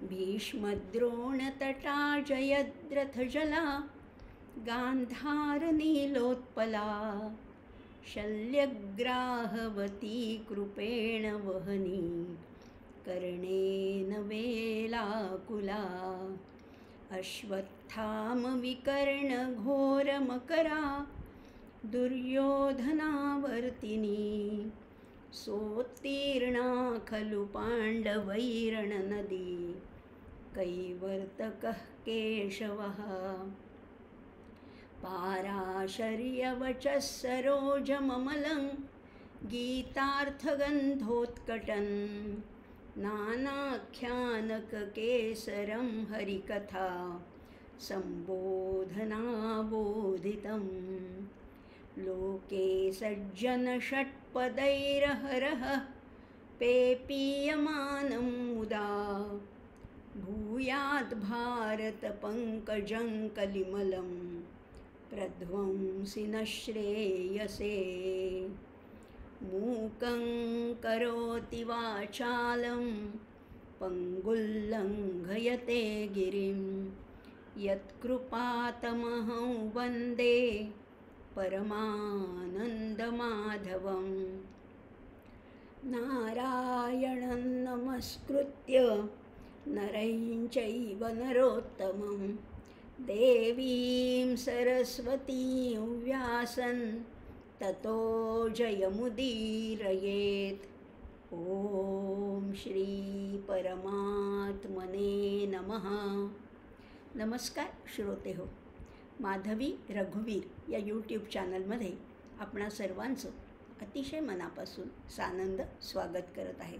भीष्मद्रोणतटा जयद्रथजला गान्धारनीलोत्पला शल्यग्राहवती कृपेण वहनी कर्णेन वेलाकुला अश्वत्थामविकर्णघोरमकरा दुर्योधनावर्तिनी सोत्तीर्णा खलु पाण्डवैरणनदी कैवर्तकः केशवः पाराशर्यवचः सरोजममलं गीतार्थगन्धोत्कटन् नानाख्यानककेसरं हरिकथा सम्बोधनाबोधितं लोके सज्जनषट्पदैरहरः पेपीयमानं मुदा भूयाद्भारतपङ्कजं कलिमलं प्रध्वंसि न श्रेयसे मूकं करोति वाचालं पङ्गुल्लङ्घयते गिरिं यत्कृपातमहं वन्दे परमानन्दमाधवं नारायणं नमस्कृत्य नरं चैव नरोत्तमं देवीं सरस्वतीं व्यासं ततो जयमुदीरयेत्। ॐ श्री परमात्मने नमः। नमस्कार श्रोते हो, माधवी रघुवीर या यूट्यूब चॅनलमध्ये आपणा सर्वांचं अतिशय मनापासून सानंद स्वागत करत आहे।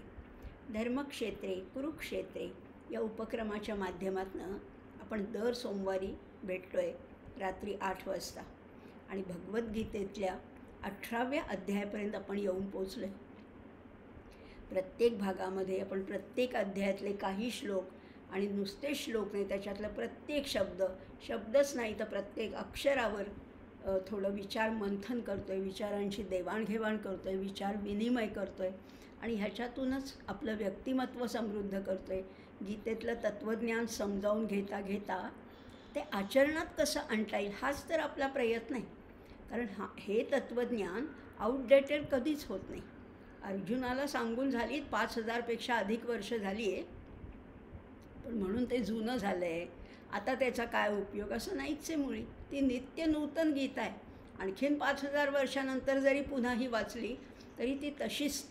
धर्मक्षेत्रे कुरुक्षेत्रे या उपक्रमाच्या माध्यमातून आपण दर सोमवारी भेटतोय रात्री 8 वाजता आणि भगवद्गीतेतल्या 18व्या अध्यायापर्यंत आपण येऊन पोचलोय। प्रत्येक भागामध्ये आपण प्रत्येक अध्यायातले काही श्लोक आणि नुसते श्लोक नाही, त्याच्यातलं प्रत्येक शब्दच नाही तर प्रत्येक अक्षरावर थोडं विचार मंथन करतोय, विचारांची देवाणघेवाण करतोय, विचार विनिमय करतोय आणि ह्याच्यातूनच आपलं व्यक्तिमत्व समृद्ध करतोय। गीतेतलं तत्त्वज्ञान समजावून घेता घेता ते आचरणात कसं आणता येईल हाच तर आपला प्रयत्न आहे। कारण हे तत्त्वज्ञान आउटडेटेड कधीच होत नाही। अर्जुनाला सांगून झाली 5000पेक्षा अधिक वर्ष झाली आहे, पण म्हणून ते जुनं झालं आहे, आता त्याचा काय उपयोग असं नाहीच आहे। मुळी ती नित्य नूतन गीता आहे। आणखीन 5000 वर्षानंतर जरी पुन्हा ही वाचली तरी ती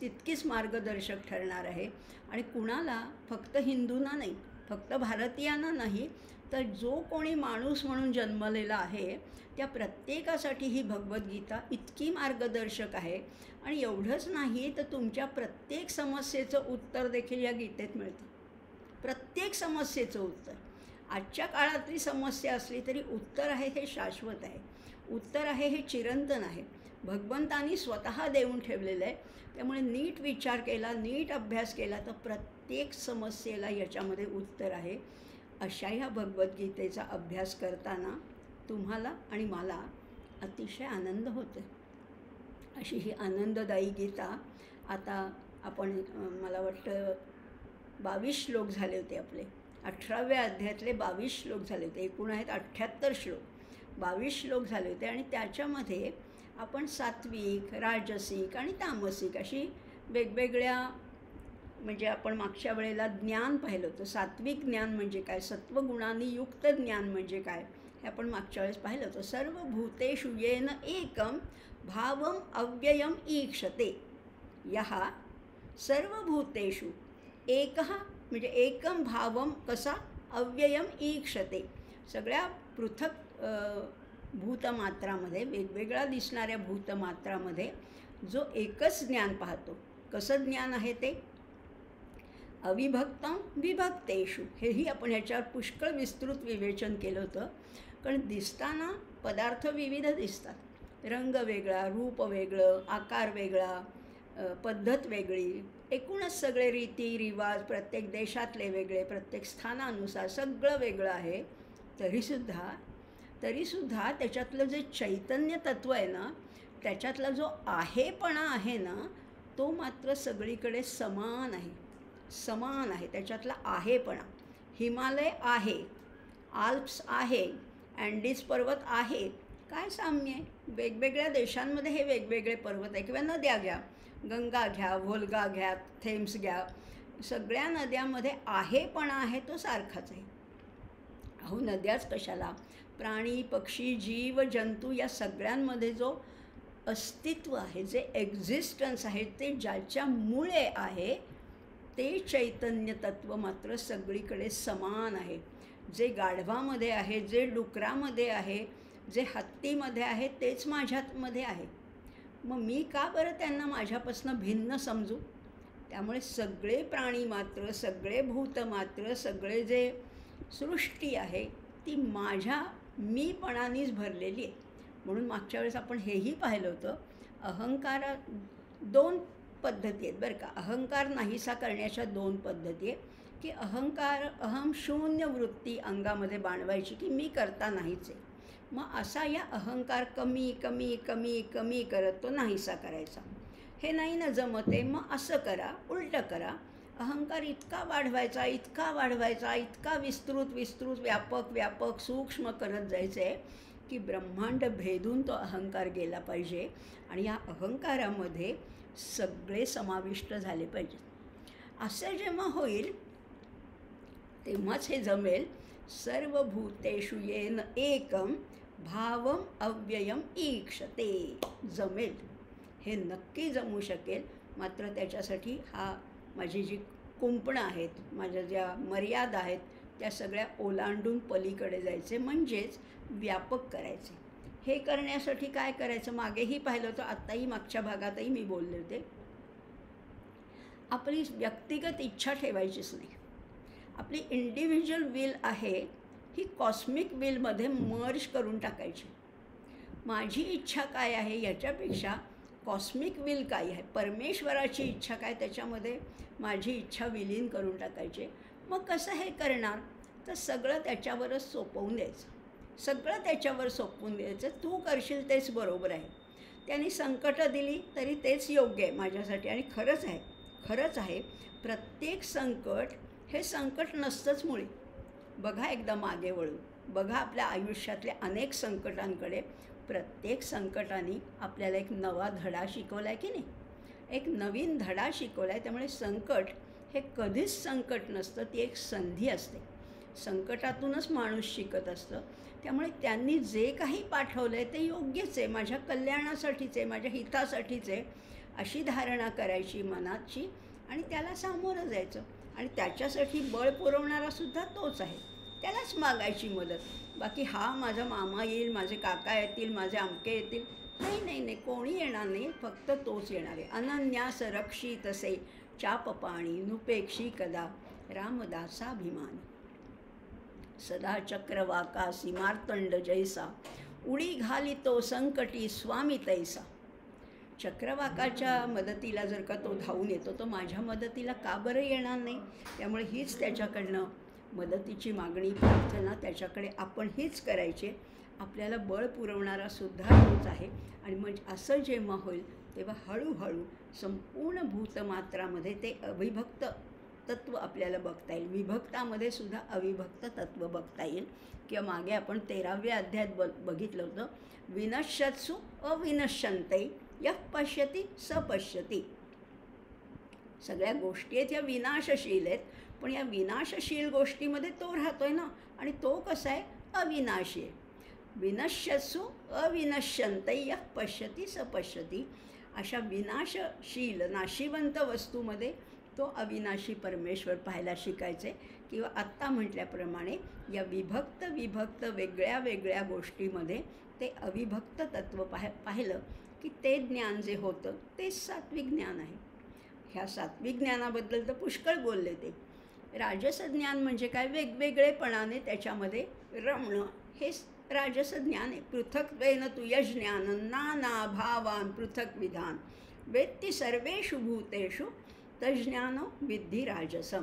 तितकीच मार्गदर्शक ठरणार आहे। आणि कुणाला फक्त हिंदूंना नाही, फक्त भारतीयांना नाही, तर जो कोणी माणूस म्हणून जन्मलेला आहे त्या प्रत्येकासाठी ही भगवद्गीता इतकी मार्गदर्शक आहे। आणि एवढंच नाही तर तुमच्या प्रत्येक समस्येचं उत्तर देखील या गीतेत मिळतं। प्रत्येक समस्येचं उत्तर, आजच्या काळातली समस्या असली तरी उत्तर आहे हे शाश्वत आहे, उत्तर आहे हे चिरंतन आहे, भगवंतांनी स्वतः देऊन ठेवलेलं आहे। त्यामुळे नीट विचार केला, नीट अभ्यास केला तर प्रत्येक समस्येला याच्यामध्ये उत्तर आहे। अशा ह्या भगवद्गीतेचा अभ्यास करताना तुम्हाला आणि मला अतिशय आनंद होतो। अशी ही आनंददायी गीता आता आपण मला वाटतं 22 श्लोक झाले होते आपले, 18व्या अध्यायातले 22 श्लोक झाले होते, एकूण आहेत 78 श्लोक, 22 श्लोक झाले होते। आणि त्याच्यामध्ये आपण सात्विक, राजसिक आणि तामसिक अशी वेगवेगळ्या, म्हणजे आपण मागच्या वेळेला ज्ञान पाहिलं होतं। सात्विक ज्ञान म्हणजे काय, सत्वगुणांनी युक्त ज्ञान म्हणजे काय हे आपण मागच्या वेळेस पाहिलं होतं। सर्व भूतेषु येन एकम भावम अव्ययम ईक्षते यः सर्वभूतेषु एकः, म्हणजे एकम भावम कसा, अव्ययम ईक्षते, सगळ्या पृथक भूतमात्रामध्ये, वेगवेगळ्या दिसणाऱ्या भूतमात्रामध्ये जो एकच ज्ञान पाहतो। कसं ज्ञान आहे ते, अविभक्तं विभक्तेषु, हेही आपण ह्याच्यावर पुष्कळ विस्तृत विवेचन केलं होतं। कारण दिसताना पदार्थ विविध दिसतात, रंग वेगळा, रूप वेगळं, आकार वेगळा, पद्धत वेगळी, एकूणच सगळे रीती रिवाज प्रत्येक देशातले वेगळे, प्रत्येक स्थानानुसार सगळं वेगळं आहे। तरीसुद्धा त्याच्यातलं जे चैतन्य तत्व आहे ना, त्याच्यातला जो आहेपणा आहे ना, तो मात्र सगळीकडे समान आहे, समान आहे. त्याच्यातला आहेपणा. हिमालय आहे, आल्प्स आहे, अँडीज पर्वत आहे. काय साम्य आहे? वेगवेगळ्या देशांमध्ये हे वेगवेगळे पर्वत आहे. किंवा नद्या घ्या, गंगा घ्या, व्होल्गा घ्या, थेम्स घ्या. सगळ्या नद्यामध्ये आहेपणा आहे तो सारखाच आहे. अहो नद्याच कशाला, प्राणी पक्षी जीव जंतू या सगळ्यांमध्ये जो अस्तित्व आहे, जे एक्झिस्टन्स आहे, ते ज्याच्यामुळे आहे ते चैतन्य तत्त्व मात्र सगळीकडे समान आहे. जे गाढवामध्ये आहे, जे डुकरामध्ये आहे, जे हत्तीमध्ये आहे, तेच माझ्यामध्ये आहे. मग मी का बरं त्यांना माझ्यापासून भिन्न समजू? त्यामुळे सगळे प्राणी मात्र, सगळे भूत मात्र, सगळे जे सृष्टी आहे ती माझ्या मीपणानेच भरलेली आहे. म्हणून मागच्या वेळेस आपण हेही पाहिलं होतं, अहंकारा 2 पद्धती आहेत बरं का. अहंकार नाहीसा करण्याच्या 2 पद्धती आहेत की अहम शून्य वृत्ती अंगामध्ये बाणवायची की मी करता नाहीच आहे. मग असा या अहंकार कमी कमी कमी कमी करत तो नाहीसा करायचा. हे नाही ना जमते, मग असं करा, उलटं करा. अहंकार इतका वाढवायचा, इतका वाढवायचा, इतका विस्तृत विस्तृत व्यापक व्यापक सूक्ष्म करत जायचं आहे की ब्रह्मांड भेदून तो अहंकार गेला पाहिजे आणि या अहंकारामध्ये सगळे समाविष्ट झाले पाहिजेत. असं जेव्हा होईल तेव्हाच हे जमेल. सर्वभूतेषु येन एकम भावम अव्ययम ईक्षते. जमेल, हे नक्की जमू शकेल. मात्र त्याच्यासाठी माझी जी कुंपणं आहेत, माझ्या ज्या मर्यादा आहेत, त्या सगळ्या ओलांडून पलीकडे जायचे, म्हणजेच व्यापक करायचे. हे करण्यासाठी काय करायचं, मागेही पाहिलं होतं, आत्ताही मागच्या भागातही मी बोलले होते. आपली व्यक्तिगत इच्छा ठेवायचीच नाही. आपली इंडिव्हिज्युअल विल आहे ही कॉस्मिक विलमध्ये मर्ज करून टाकायची. माझी इच्छा काय आहे याच्यापेक्षा कॉस्मिक विल काय आहे, परमेश्वराची इच्छा काय, त्याच्यामध्ये माझी इच्छा विलीन करून टाकायची. मग कसं हे करणार, तर सगळं त्याच्यावरच सोपवून द्यायचं. सगळं त्याच्यावर सोपवून द्यायचं. तू करशील तेच बरोबर आहे. त्यांनी संकटं दिली तरी तेच योग्य आहे माझ्यासाठी. आणि खरंच आहे, खरंच आहे. प्रत्येक संकट हे संकट नसतंच मुळी. बघा एकदा मागे वळून, बघा आपल्या आयुष्यातल्या अनेक संकटांकडे. प्रत्येक संकटाने आपल्याला एक नवा धडा शिकवला आहे की नाही, एक नवीन धडा शिकवला आहे. त्यामुळे संकट हे कधीच संकट नसतं, ती एक संधी असते. संकटातूनच माणूस शिकत असतं. त्यामुळे त्यांनी जे काही पाठवलं आहे ते योग्यच आहे, माझ्या कल्याणासाठीच आहे, माझ्या हितासाठीच आहे, अशी धारणा करायची मनाची आणि त्याला सामोरं जायचं. आणि त्याच्यासाठी बळ पुरवणारासुद्धा तोच आहे, त्यालाच मागायची मदत. बाकी माझा मामा येईल, माझे काका येतील, माझे आमके येतील, नाही नाही नाही, कोणी येणार नाही, फक्त तोच येणार आहे. अनन्यास रक्षितसे चापपाणी नुपेक्षी कदा रामदासाभिमानी. सदा चक्रवाकासी मार्तंड जैसा उडी घालितो संकटी स्वामी तैसा. चक्रवाकाच्या मदतीला जर का तो धावून येतो, तो माझ्या मदतीला का बरं येणार नाही? त्यामुळे हीच त्याच्याकडनं मदतीची मागणी, प्रार्थना त्याच्याकडे आपण हीच करायची. आपल्याला बळ पुरवणारासुद्धा तोच आहे. आणि मग असं जेव्हा होईल तेव्हा हळूहळू संपूर्ण भूतमात्रामध्ये ते अविभक्त तत्त्व आपल्याला बघता येईल. विभक्तामध्ये सुद्धा अविभक्त तत्त्व बघता येईल. किंवा मागे आपण 13व्या अध्यायात बघितलं होतं, विनश्यत्सु अविनश्यन्ते यः पश्यति स पश्यति. सगळ्या गोष्टी आहेत या विनाशशील आहेत, पण या विनाशशील गोष्टीमध्ये तो राहतोय ना, आणि तो कसा आहे, अविनाशी आहे. विनश्यत्सु अविनश्यन्ते यः पश्यति स पश्यति. अशा विनाशशील नाशिवंत वस्तूमध्ये तो अविनाशी परमेश्वर पाहायला शिकायचे. किंवा आत्ता म्हटल्याप्रमाणे या विभक्त विभक्त वेगळ्या वेगळ्या गोष्टीमध्ये ते अविभक्त तत्त्व पाहिलं की ते ज्ञान जे होतं तेच सात्विक ज्ञान आहे. ह्या सात्विक ज्ञानाबद्दल तर पुष्कळ बोलले ते. राजस ज्ञान म्हणजे काय, वेगवेगळेपणाने त्याच्यामध्ये रमणं, हे राजस ज्ञान आहे. पृथक्त्वेन तु यज्ञान नाना भावान पृथक विधान वेत्ति सर्वेषु भूतेषु तज्ज्ञान विद्धि राजसम.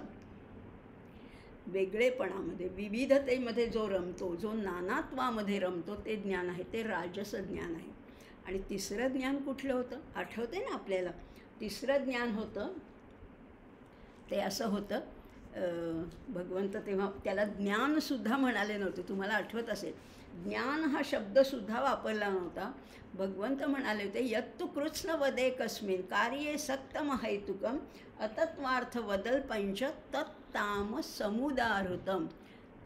वेगळेपणामध्ये विविधतेमध्ये जो रमतो, जो नानात्वामध्ये रमतो, ते ज्ञान आहे, ते राजस ज्ञान आहे. आणि तिसरं ज्ञान कुठलं होतं आठवते ना आपल्याला, तिसरं ज्ञान होतं ते असं होतं, भगवंत तेव्हा त्याला ज्ञानसुद्धा म्हणाले नव्हते. तुम्हाला आठवत असेल, ज्ञान हा शब्दसुद्धा वापरला नव्हता. भगवंत म्हणाले होते, यत्तु कृत्स्न वदे कस्मिन कार्ये सक्तम हैतुकम अतत्वार्थ वदल पंच तत्तामस समुदाहृतम.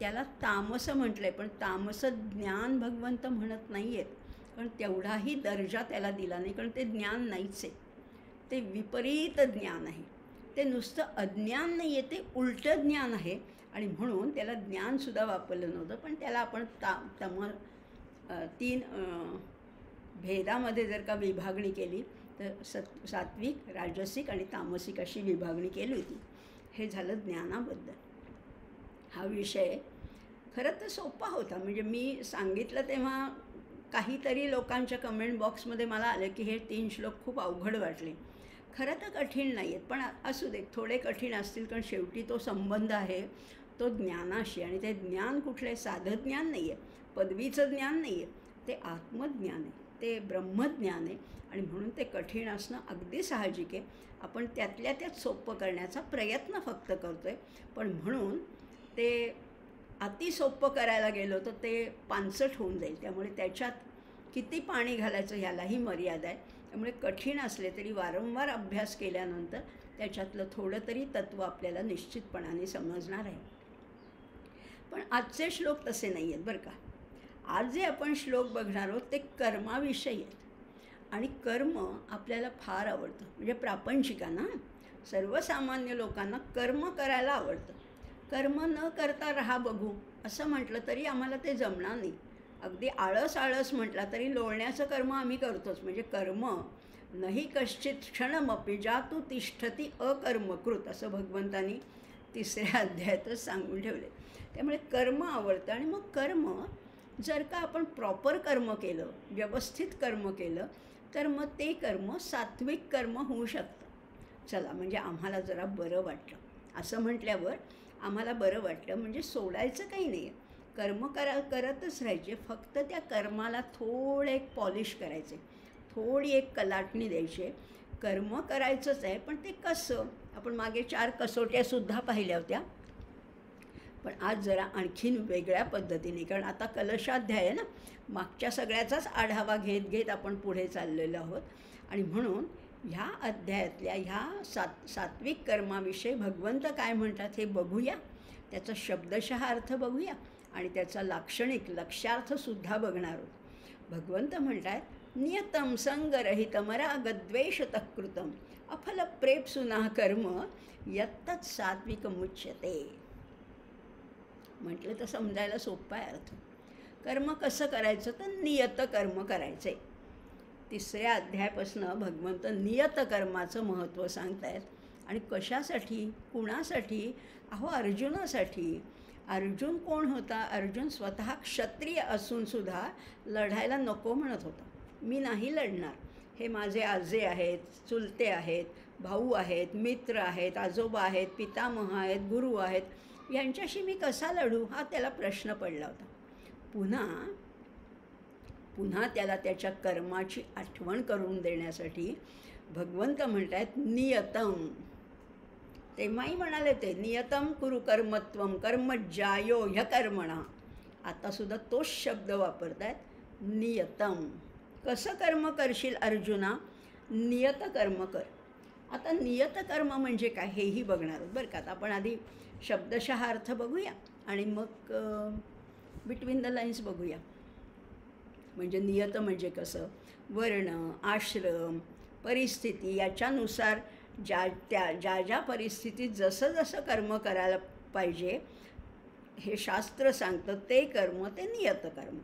त्याला तामस म्हटलंय, पण तामस ज्ञान भगवंत म्हणत नाही आहेत, कारण तेवढाही दर्जा त्याला दिला नाही, कारण ते ज्ञान नाहीच आहे, ते विपरीत ज्ञान आहे. ते नुसतं अज्ञान नाही आहे, ते उलटं ज्ञान आहे. आणि म्हणून त्याला ज्ञानसुद्धा वापरलं नव्हतं. पण त्याला आपण तीन भेदामध्ये जर का विभागणी केली तर सात्विक, राजसिक आणि तामसिक अशी विभागणी केली होती. हे झालं ज्ञानाबद्दल. हा विषय खरं तर सोपा होता. म्हणजे मी सांगितलं तेव्हा काहीतरी लोकांच्या कमेंट बॉक्समध्ये मला आलं की हे 3 श्लोक खूप अवघड वाटले. खरं तर कठीण नाही आहेत, पण असू दे, थोडे कठीण असतील, कारण शेवटी तो संबंध आहे तो ज्ञानाशी. आणि ते ज्ञान कुठलं आहे? साधं ज्ञान नाही आहे, पदवीचं ज्ञान नाही आहे, ते आत्मज्ञान आहे, ते ब्रह्मज्ञान आहे. आणि म्हणून ते कठीण असणं अगदी साहजिक आहे. आपण त्यातल्या त्यात सोपं करण्याचा प्रयत्न फक्त करतो आहे. पण म्हणून ते अति सोपं करायला गेलो तर ते पानसट होऊन जाईल. त्यामुळे त्याच्यात किती पाणी घालायचं ह्यालाही मर्यादा आहे. त्यामुळे कठीण असले तरी वारंवार अभ्यास केल्यानंतर त्याच्यातलं थोडं तरी तत्त्व आपल्याला निश्चितपणाने समजणार आहे. पण आजचे श्लोक तसे नाही आहेत बरं का. आज जे आपण श्लोक बघणार आहोत ते कर्माविषयी आहेत. आणि कर्म आपल्याला फार आवडतं. म्हणजे प्रापंचिकांना, सर्वसामान्य लोकांना कर्म करायला आवडतं. कर्म न करता राहा बघू असं म्हटलं तरी आम्हाला ते जमणार नाही. अगदी आळस आळस म्हटला तरी लोळण्याचं कर्म आम्ही करतोच. म्हणजे कर्म नाही कश्चित क्षणमपि जातु तिष्ठती अकर्मकृत असं भगवंतांनी 3ऱ्या अध्यायातच सांगून ठेवले. त्यामुळे कर्म आवडतं. आणि मग कर्म जर का आपण प्रॉपर कर्म केलं, व्यवस्थित कर्म केलं, तर मग ते कर्म सात्विक कर्म होऊ शकतं. चला, म्हणजे आम्हाला जरा बरं वाटलं. असं म्हटल्यावर आम्हाला बरं वाटलं. म्हणजे सोडायचं काही नाही आहे, कर्म करतच राहायचे. फक्त त्या कर्माला थोडं एक पॉलिश करायचे, थोडी एक कलाटणी द्यायची. कर्म करायचंच आहे, पण ते कसं? आपण मागे 4 कसोट्यासुद्धा पाहिल्या होत्या. पण आज जरा आणखीन वेगळ्या पद्धतीने, कारण आता कलशाध्याय आहे ना, मागच्या सगळ्याचाच आढावा घेत घेत आपण पुढे चाललेलो आहोत. आणि म्हणून ह्या अध्यायातल्या ह्या सात्विक कर्माविषयी भगवंत काय म्हणतात हे बघूया. त्याचा शब्दशः अर्थ बघूया आणि त्याचा लाक्षणिक लक्ष्यार्थसुद्धा बघणार आहोत. भगवंत म्हणतात, नियतम संगरहितम रागद्वेषतः कृतम अफलप्रेप्सुना कर्म यत्तत् सात्विकमुच्यते. म्हटलं तर समजायला सोपा आहे अर्थ. कर्म कसं करायचं? तर नियत कर्म करायचे. 3ऱ्या अध्यायापासून भगवंत नियत कर्माचं महत्त्व सांगत आहेत. आणि कशासाठी, कुणासाठी? अहो, अर्जुनासाठी. अर्जुन कोण होता? अर्जुन स्वतः क्षत्रिय असूनसुद्धा लढायला नको म्हणत होता. मी नाही लढणार, हे माझे आजे आहेत, चुलते आहेत, भाऊ आहेत, मित्र आहेत, आजोबा आहेत, पितामह आहेत, गुरु आहेत, यांच्याशी मी कसा लढू? हा त्याला प्रश्न पडला होता. पुन्हा त्याला त्याच्या कर्माची आठवण करून देण्यासाठी भगवंत म्हणतात नियतम. तेव्हाही म्हणाले ते नियतम कुरु कर्मत्वम कर्मज्यायो ह्यकर्मणा. आतासुद्धा तोच शब्द वापरत आहेत, नियतम. कसं कर्म करशील अर्जुना? नियत कर्म कर. आता नियत कर्म म्हणजे काय हेही बघणार आहोत बरं का. आता आपण आधी शब्दशः अर्थ बघूया आणि मग बिटवीन द लाईन्स बघूया. म्हणजे नियत म्हणजे कसं? वर्ण, आश्रम, परिस्थिती याच्यानुसार ज्या परिस्थितीत जसं जसं कर्म करायला पाहिजे हे शास्त्र सांगतं ते कर्म, ते नियत कर्म.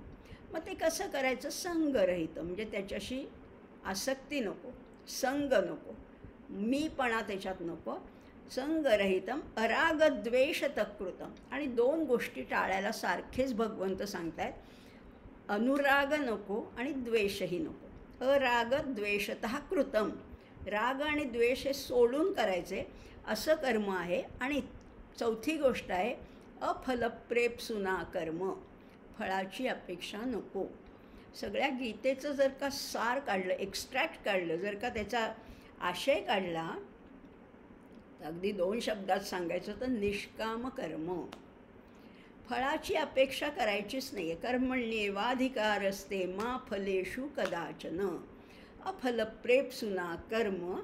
मग ते कसं करायचं? संगरहित, म्हणजे त्याच्याशी आसक्ती नको, संग नको, मीपणा त्याच्यात नको. संगरहितम अरागद्वेषतः कृतम. आणि 2 गोष्टी टाळायला सारखेच भगवंत सांगत आहेत. अनुराग नको आणि द्वेषही नको. अरागद्वेषतः कृतम. राग आणि द्वेष हे सोडून करायचे असं कर्म आहे. आणि 4थी गोष्ट आहे अफलप्रेप्सुना कर्म. फळाची अपेक्षा नको. सगळ्या गीतेचं जर का सार काढलं, एक्स्ट्रॅक्ट काढलं, जर का त्याचा आशय काढला तर अगदी 2 शब्दात सांगायचं तर निष्काम कर्म. फळाची अपेक्षा करायचीच नाही आहे. कर्मण्येवाधिकार असते मा फलेषु कदाचन अफलप्रेप्सुना कर्म.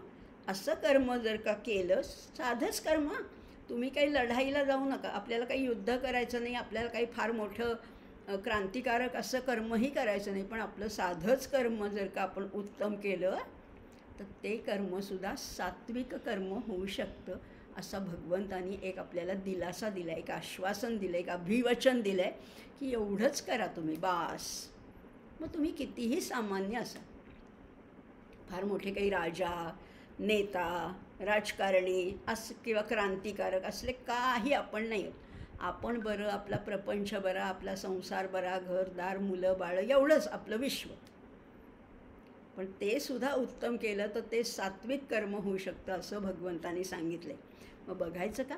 असं कर्म जर का केलं, साधंच कर्म, तुम्ही काही लढाईला जाऊ नका, आपल्याला काही युद्ध करायचं नाही, आपल्याला काही फार मोठं क्रांतिकारक असं कर्मही करायचं नाही, पण आपलं साधंच कर्म जर का आपण उत्तम केलं तर ते कर्मसुद्धा सात्विक कर्म होऊ शकतं. असा भगवंतांनी एक आपल्याला दिलासा दिला आहे, एक आश्वासन दिलं आहे, एक अभिवचन दिलं आहे की एवढंच करा तुम्ही बास. मग तुम्ही कितीही सामान्य असा, फार मोठे काही राजा, नेता, राजकारणी असं किंवा क्रांतिकारक असले काही आपण नाही आहोत. आपण बरं, आपला प्रपंच बरा, आपला संसार बरा, घरदार, मुलं बाळं, एवढंच आपलं विश्व. पण ते सुद्धा उत्तम केलं तर ते सात्विक कर्म होऊ शकतं असं भगवंतांनी सांगितलं आहे. मग बघायचं का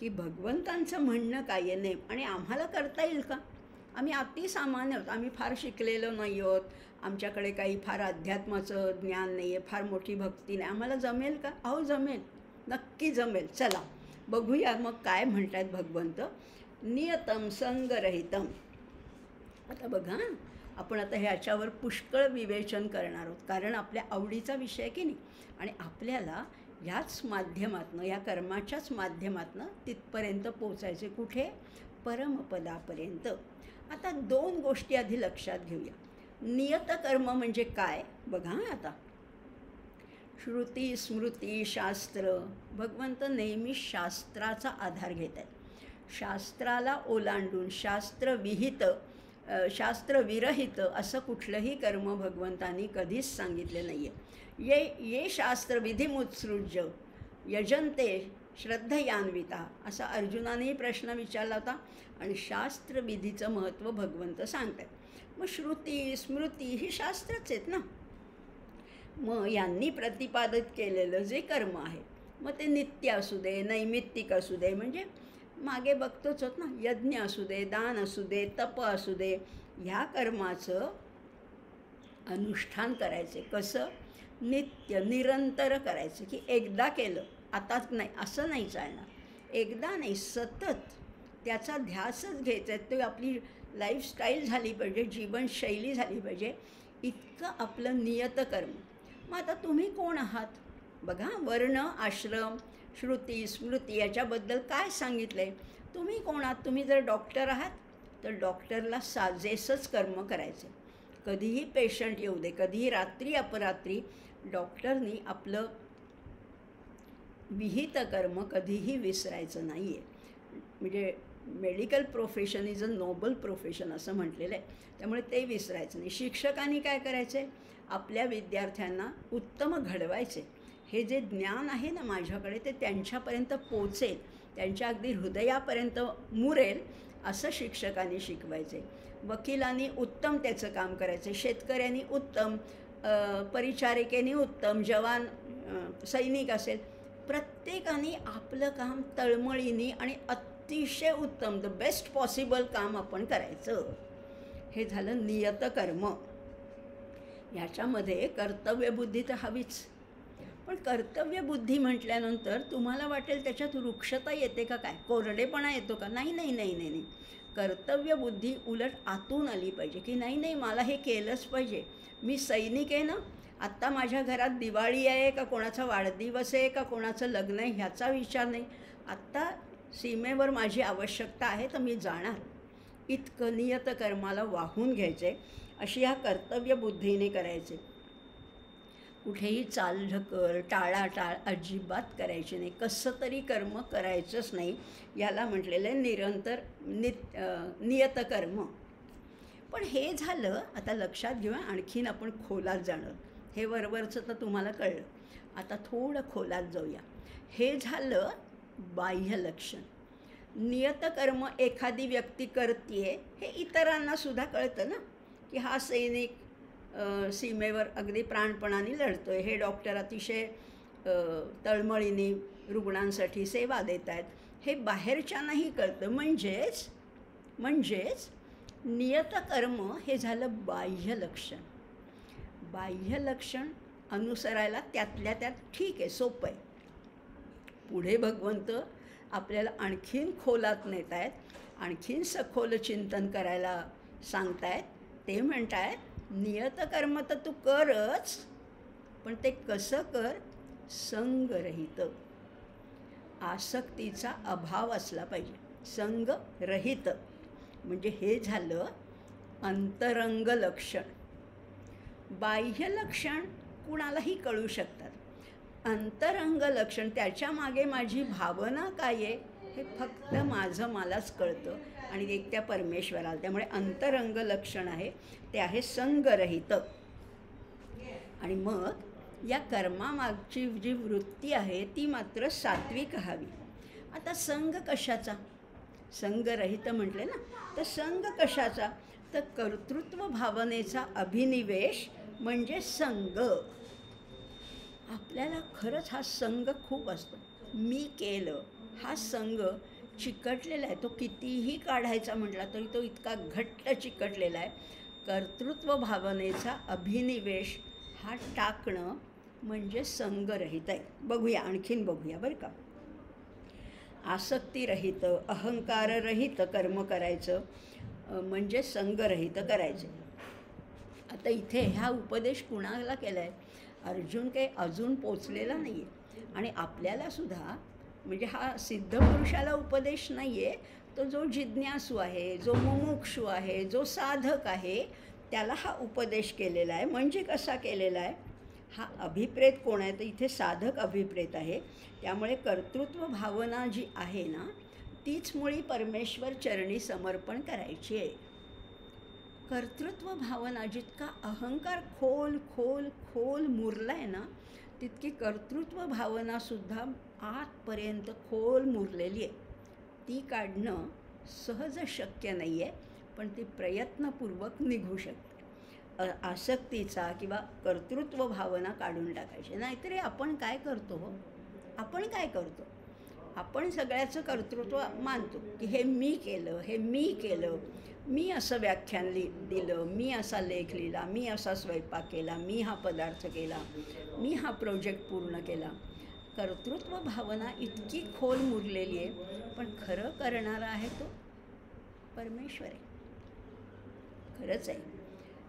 की भगवंतांचं म्हणणं काय आहे नेम, आणि आम्हाला करता येईल का? आम्ही अतिसामान्य आहोत, आम्ही फार शिकलेलो नाही आहोत, आमच्याकडे काही फार अध्यात्माचं ज्ञान नाही आहे, फार मोठी भक्ती नाही, आम्हाला जमेल का? अहो जमेल, नक्की जमेल. चला बघूया मग काय म्हणत आहेत भगवंत. नियतम संगरहितम. आता बघा, आपण आता ह्याच्यावर पुष्कळ विवेचन करणार आहोत, कारण आपल्या आवडीचा विषय की नाही, आणि आपल्याला ह्याच माध्यमातनं, या कर्माच्याच माध्यमातनं तिथपर्यंत पोचायचे. कुठे? परमपदापर्यंत. आता 2 गोष्टी आधी लक्षात घेऊया. नियत कर्म म्हणजे काय बघा. आता श्रुती, स्मृती, शास्त्र, भगवंत नेहमी शास्त्राचा आधार घेत आहेत. शास्त्राला ओलांडून शास्त्रविहित, शास्त्रविरहित असं कुठलंही कर्म भगवंतांनी कधीच सांगितलं नाही आहे. ये शास्त्र विधिमुत्सृज्य यजन्ते श्रद्धयान्विता असा अर्जुनानेही प्रश्न विचारला होता, आणि शास्त्रविधीचं महत्त्व भगवंत सांगतात. मग श्रुती, स्मृती ही शास्त्रच आहेत ना. मग यांनी प्रतिपादित केलेलं जे कर्म आहे, मग ते नित्य असू दे, नैमित्तिक असू दे, म्हणजे मागे बघतोच होत ना, यज्ञ असू दे, दान असू दे, तप असू दे, ह्या कर्माचं अनुष्ठान करायचे. कसं? नित्य, निरंतर करायचं, की एकदा केलं आताच नाही असं नाही चालणार. एकदा नाही, सतत त्याचा ध्यासच घ्यायचा आहे. तो आपली लाईफस्टाईल झाली पाहिजे, जीवनशैली झाली पाहिजे, इतकं आपलं नियत कर्म. मग आता तुम्ही कोण आहात बघा. वर्ण, आश्रम, श्रुती, स्मृती याच्याबद्दल काय सांगितलं आहे. तुम्ही कोण आहात? तुम्ही जर डॉक्टर आहात तर डॉक्टरला साजेसच कर्म करायचे. कधीही पेशंट येऊ दे, कधीही रात्री अपरात्री, डॉक्टरनी आपलं विहित कर्म कधीही विसरायचं नाही आहे. म्हणजे medical profession is a noble profession असं म्हटलेलं आहे, त्यामुळे ते विसरायचं नाही. शिक्षकांनी काय करायचे? आपल्या विद्यार्थ्यांना उत्तम घडवायचे. हे जे ज्ञान आहे ना माझ्याकडे, ते त्यांच्यापर्यंत पोचेल, त्यांच्या अगदी हृदयापर्यंत मुरेल असं शिक्षकांनी शिकवायचे. वकिलांनी उत्तम त्याचं काम करायचं, शेतकऱ्यांनी उत्तम, परिचारिकेने उत्तम, जवान सैनिक असेल, प्रत्येकाने आपलं काम तळमळीने आणि अतिशय उत्तम, द बेस्ट पॉसिबल काम आपण करायचं. हे झालं नियत कर्म. याच्यामध्ये कर्तव्यबुद्धी तर हवीच, पण कर्तव्यबुद्धी म्हटल्यानंतर तुम्हाला वाटेल त्याच्यात वृक्षता येते का, काय कोरडेपणा येतो का? नाही नाही नाही नाही नाही. कर्तव्यबुद्धी उलट आतून आली पाहिजे, की नाही नाही मला हे केलंच पाहिजे. मी सैनिक आहे ना, आत्ता माझ्या घरात दिवाळी आहे का, कोणाचा वाढदिवस आहे का, कोणाचं लग्न आहे ह्याचा विचार नाही, आत्ता सीमेवर माझी आवश्यकता आहे तर मी जाणार. इतकं नियत कर्माला वाहून घ्यायचे, अशी ह्या कर्तव्यबुद्धीने करायचे. कुठेही चालढकल, टाळाटाळ अजिबात करायची नाही. कसं तरी कर्म करायचंच नाही. याला म्हटलेलं आहे निरंतर नियत कर्म. पण हे झालं, आता लक्षात घेऊया, आणखीन आपण खोलात जाणार. हे वरवरचं तर तुम्हाला कळलं, आता थोडं खोलात जाऊया. हे झालं बाह्य लक्षण. नियत कर्म एखादी व्यक्ती करते हे इतरांनासुद्धा कळतं ना, की हा सैनिक सीमेवर अगदी प्राणपणाने लढतो आहे, हे डॉक्टर अतिशय तळमळीने रुग्णांसाठी सेवा देत आहेत, हे बाहेरच्यांनाही कळतं. म्हणजेच नियत कर्म हे झालं बाह्य लक्षण. बाह्य लक्षण अनुसरायला त्यातल्या त्यात ठीक आहे, सोपं आहे. पुढे भगवंत आपल्याला आणखीन खोलात नेत आहेत, आणखीन सखोल चिंतन करायला सांगतायत. ते म्हणतायत नियतकर्म तर तू करच, पण ते कसं कर? संगरहित, आसक्तीचा अभाव असला पाहिजे. संगरहित म्हणजे हे झालं अंतरंग लक्षण. बाह्य लक्षण कुणालाही कळू शकतात. अंतरंग लक्षण, त्याच्या मागे माझी भावना काय आहे हे फक्त मलाच कळतं आणि एक त्या परमेश्वराला. त्यामुळे अंतरंग लक्षण आहे ते आहे संगरहित. आणि मग या कर्मामागची जी वृत्ती आहे ती मात्र सात्विक हवी. आता संग कशाचा? संगरहित म्हटले ना, तर संग कशाचा? तर कर्तृत्व भावनेचा अभिनिवेश म्हणजे संग. आपल्याला खरंच हा संग खूप असतो. मी केलं हा संग चिकटलेला आहे. तो कितीही काढायचा म्हटला तरी तो इतका घट्ट चिकटलेला आहे. कर्तृत्व भावनेचा अभिनिवेश हा टाकणं म्हणजे संगरहित आहे. बघूया, आणखीन बघूया बरं का. आसक्तीरहित, अहंकाररहित कर्म करायचं म्हणजे संगरहित करायचे. आता इथे हा उपदेश कुणाला केला आहे? अर्जुन काही अजून पोचलेला नाही आहे. आणि आपल्यालासुद्धा म्हणजे हा सिद्धपुरुषाला उपदेश नाही आहे. तो जो जिज्ञासू आहे, जो मुमुक्षू आहे, जो साधक आहे, त्याला हा उपदेश केलेला आहे. म्हणजे कसा केलेला आहे? हा अभिप्रेत कोण आहे? तर इथे साधक अभिप्रेत आहे. त्यामुळे कर्तृत्व भावना जी आहे ना, तीच मुळी परमेश्वर चरणी समर्पण करायची आहे. कर्तृत्व भावना, जितका अहंकार खोल खोल खोल मुरला आहे ना, तितकी कर्तृत्व भावनासुद्धा आतपर्यंत खोल मुरलेली आहे. ती काढणं सहज शक्य नाही आहे, पण ती प्रयत्नपूर्वक निघू शकते. आसक्तीचा किंवा कर्तृत्व भावना काढून टाकायची. नाहीतरी आपण काय करतो हो? आपण काय करतो? आपण सगळ्याचं कर्तृत्व मानतो की हे मी केलं, हे मी केलं, मी असं व्याख्यान दिलं, मी असा लेख लिहिला, मी असा स्वयंपाक केला, मी हा पदार्थ केला, मी हा प्रोजेक्ट पूर्ण केला. कर्तृत्व भावना इतकी खोल मुरलेली आहे, पण खरं करणारा आहे तो परमेश्वर आहे. खरंच आहे.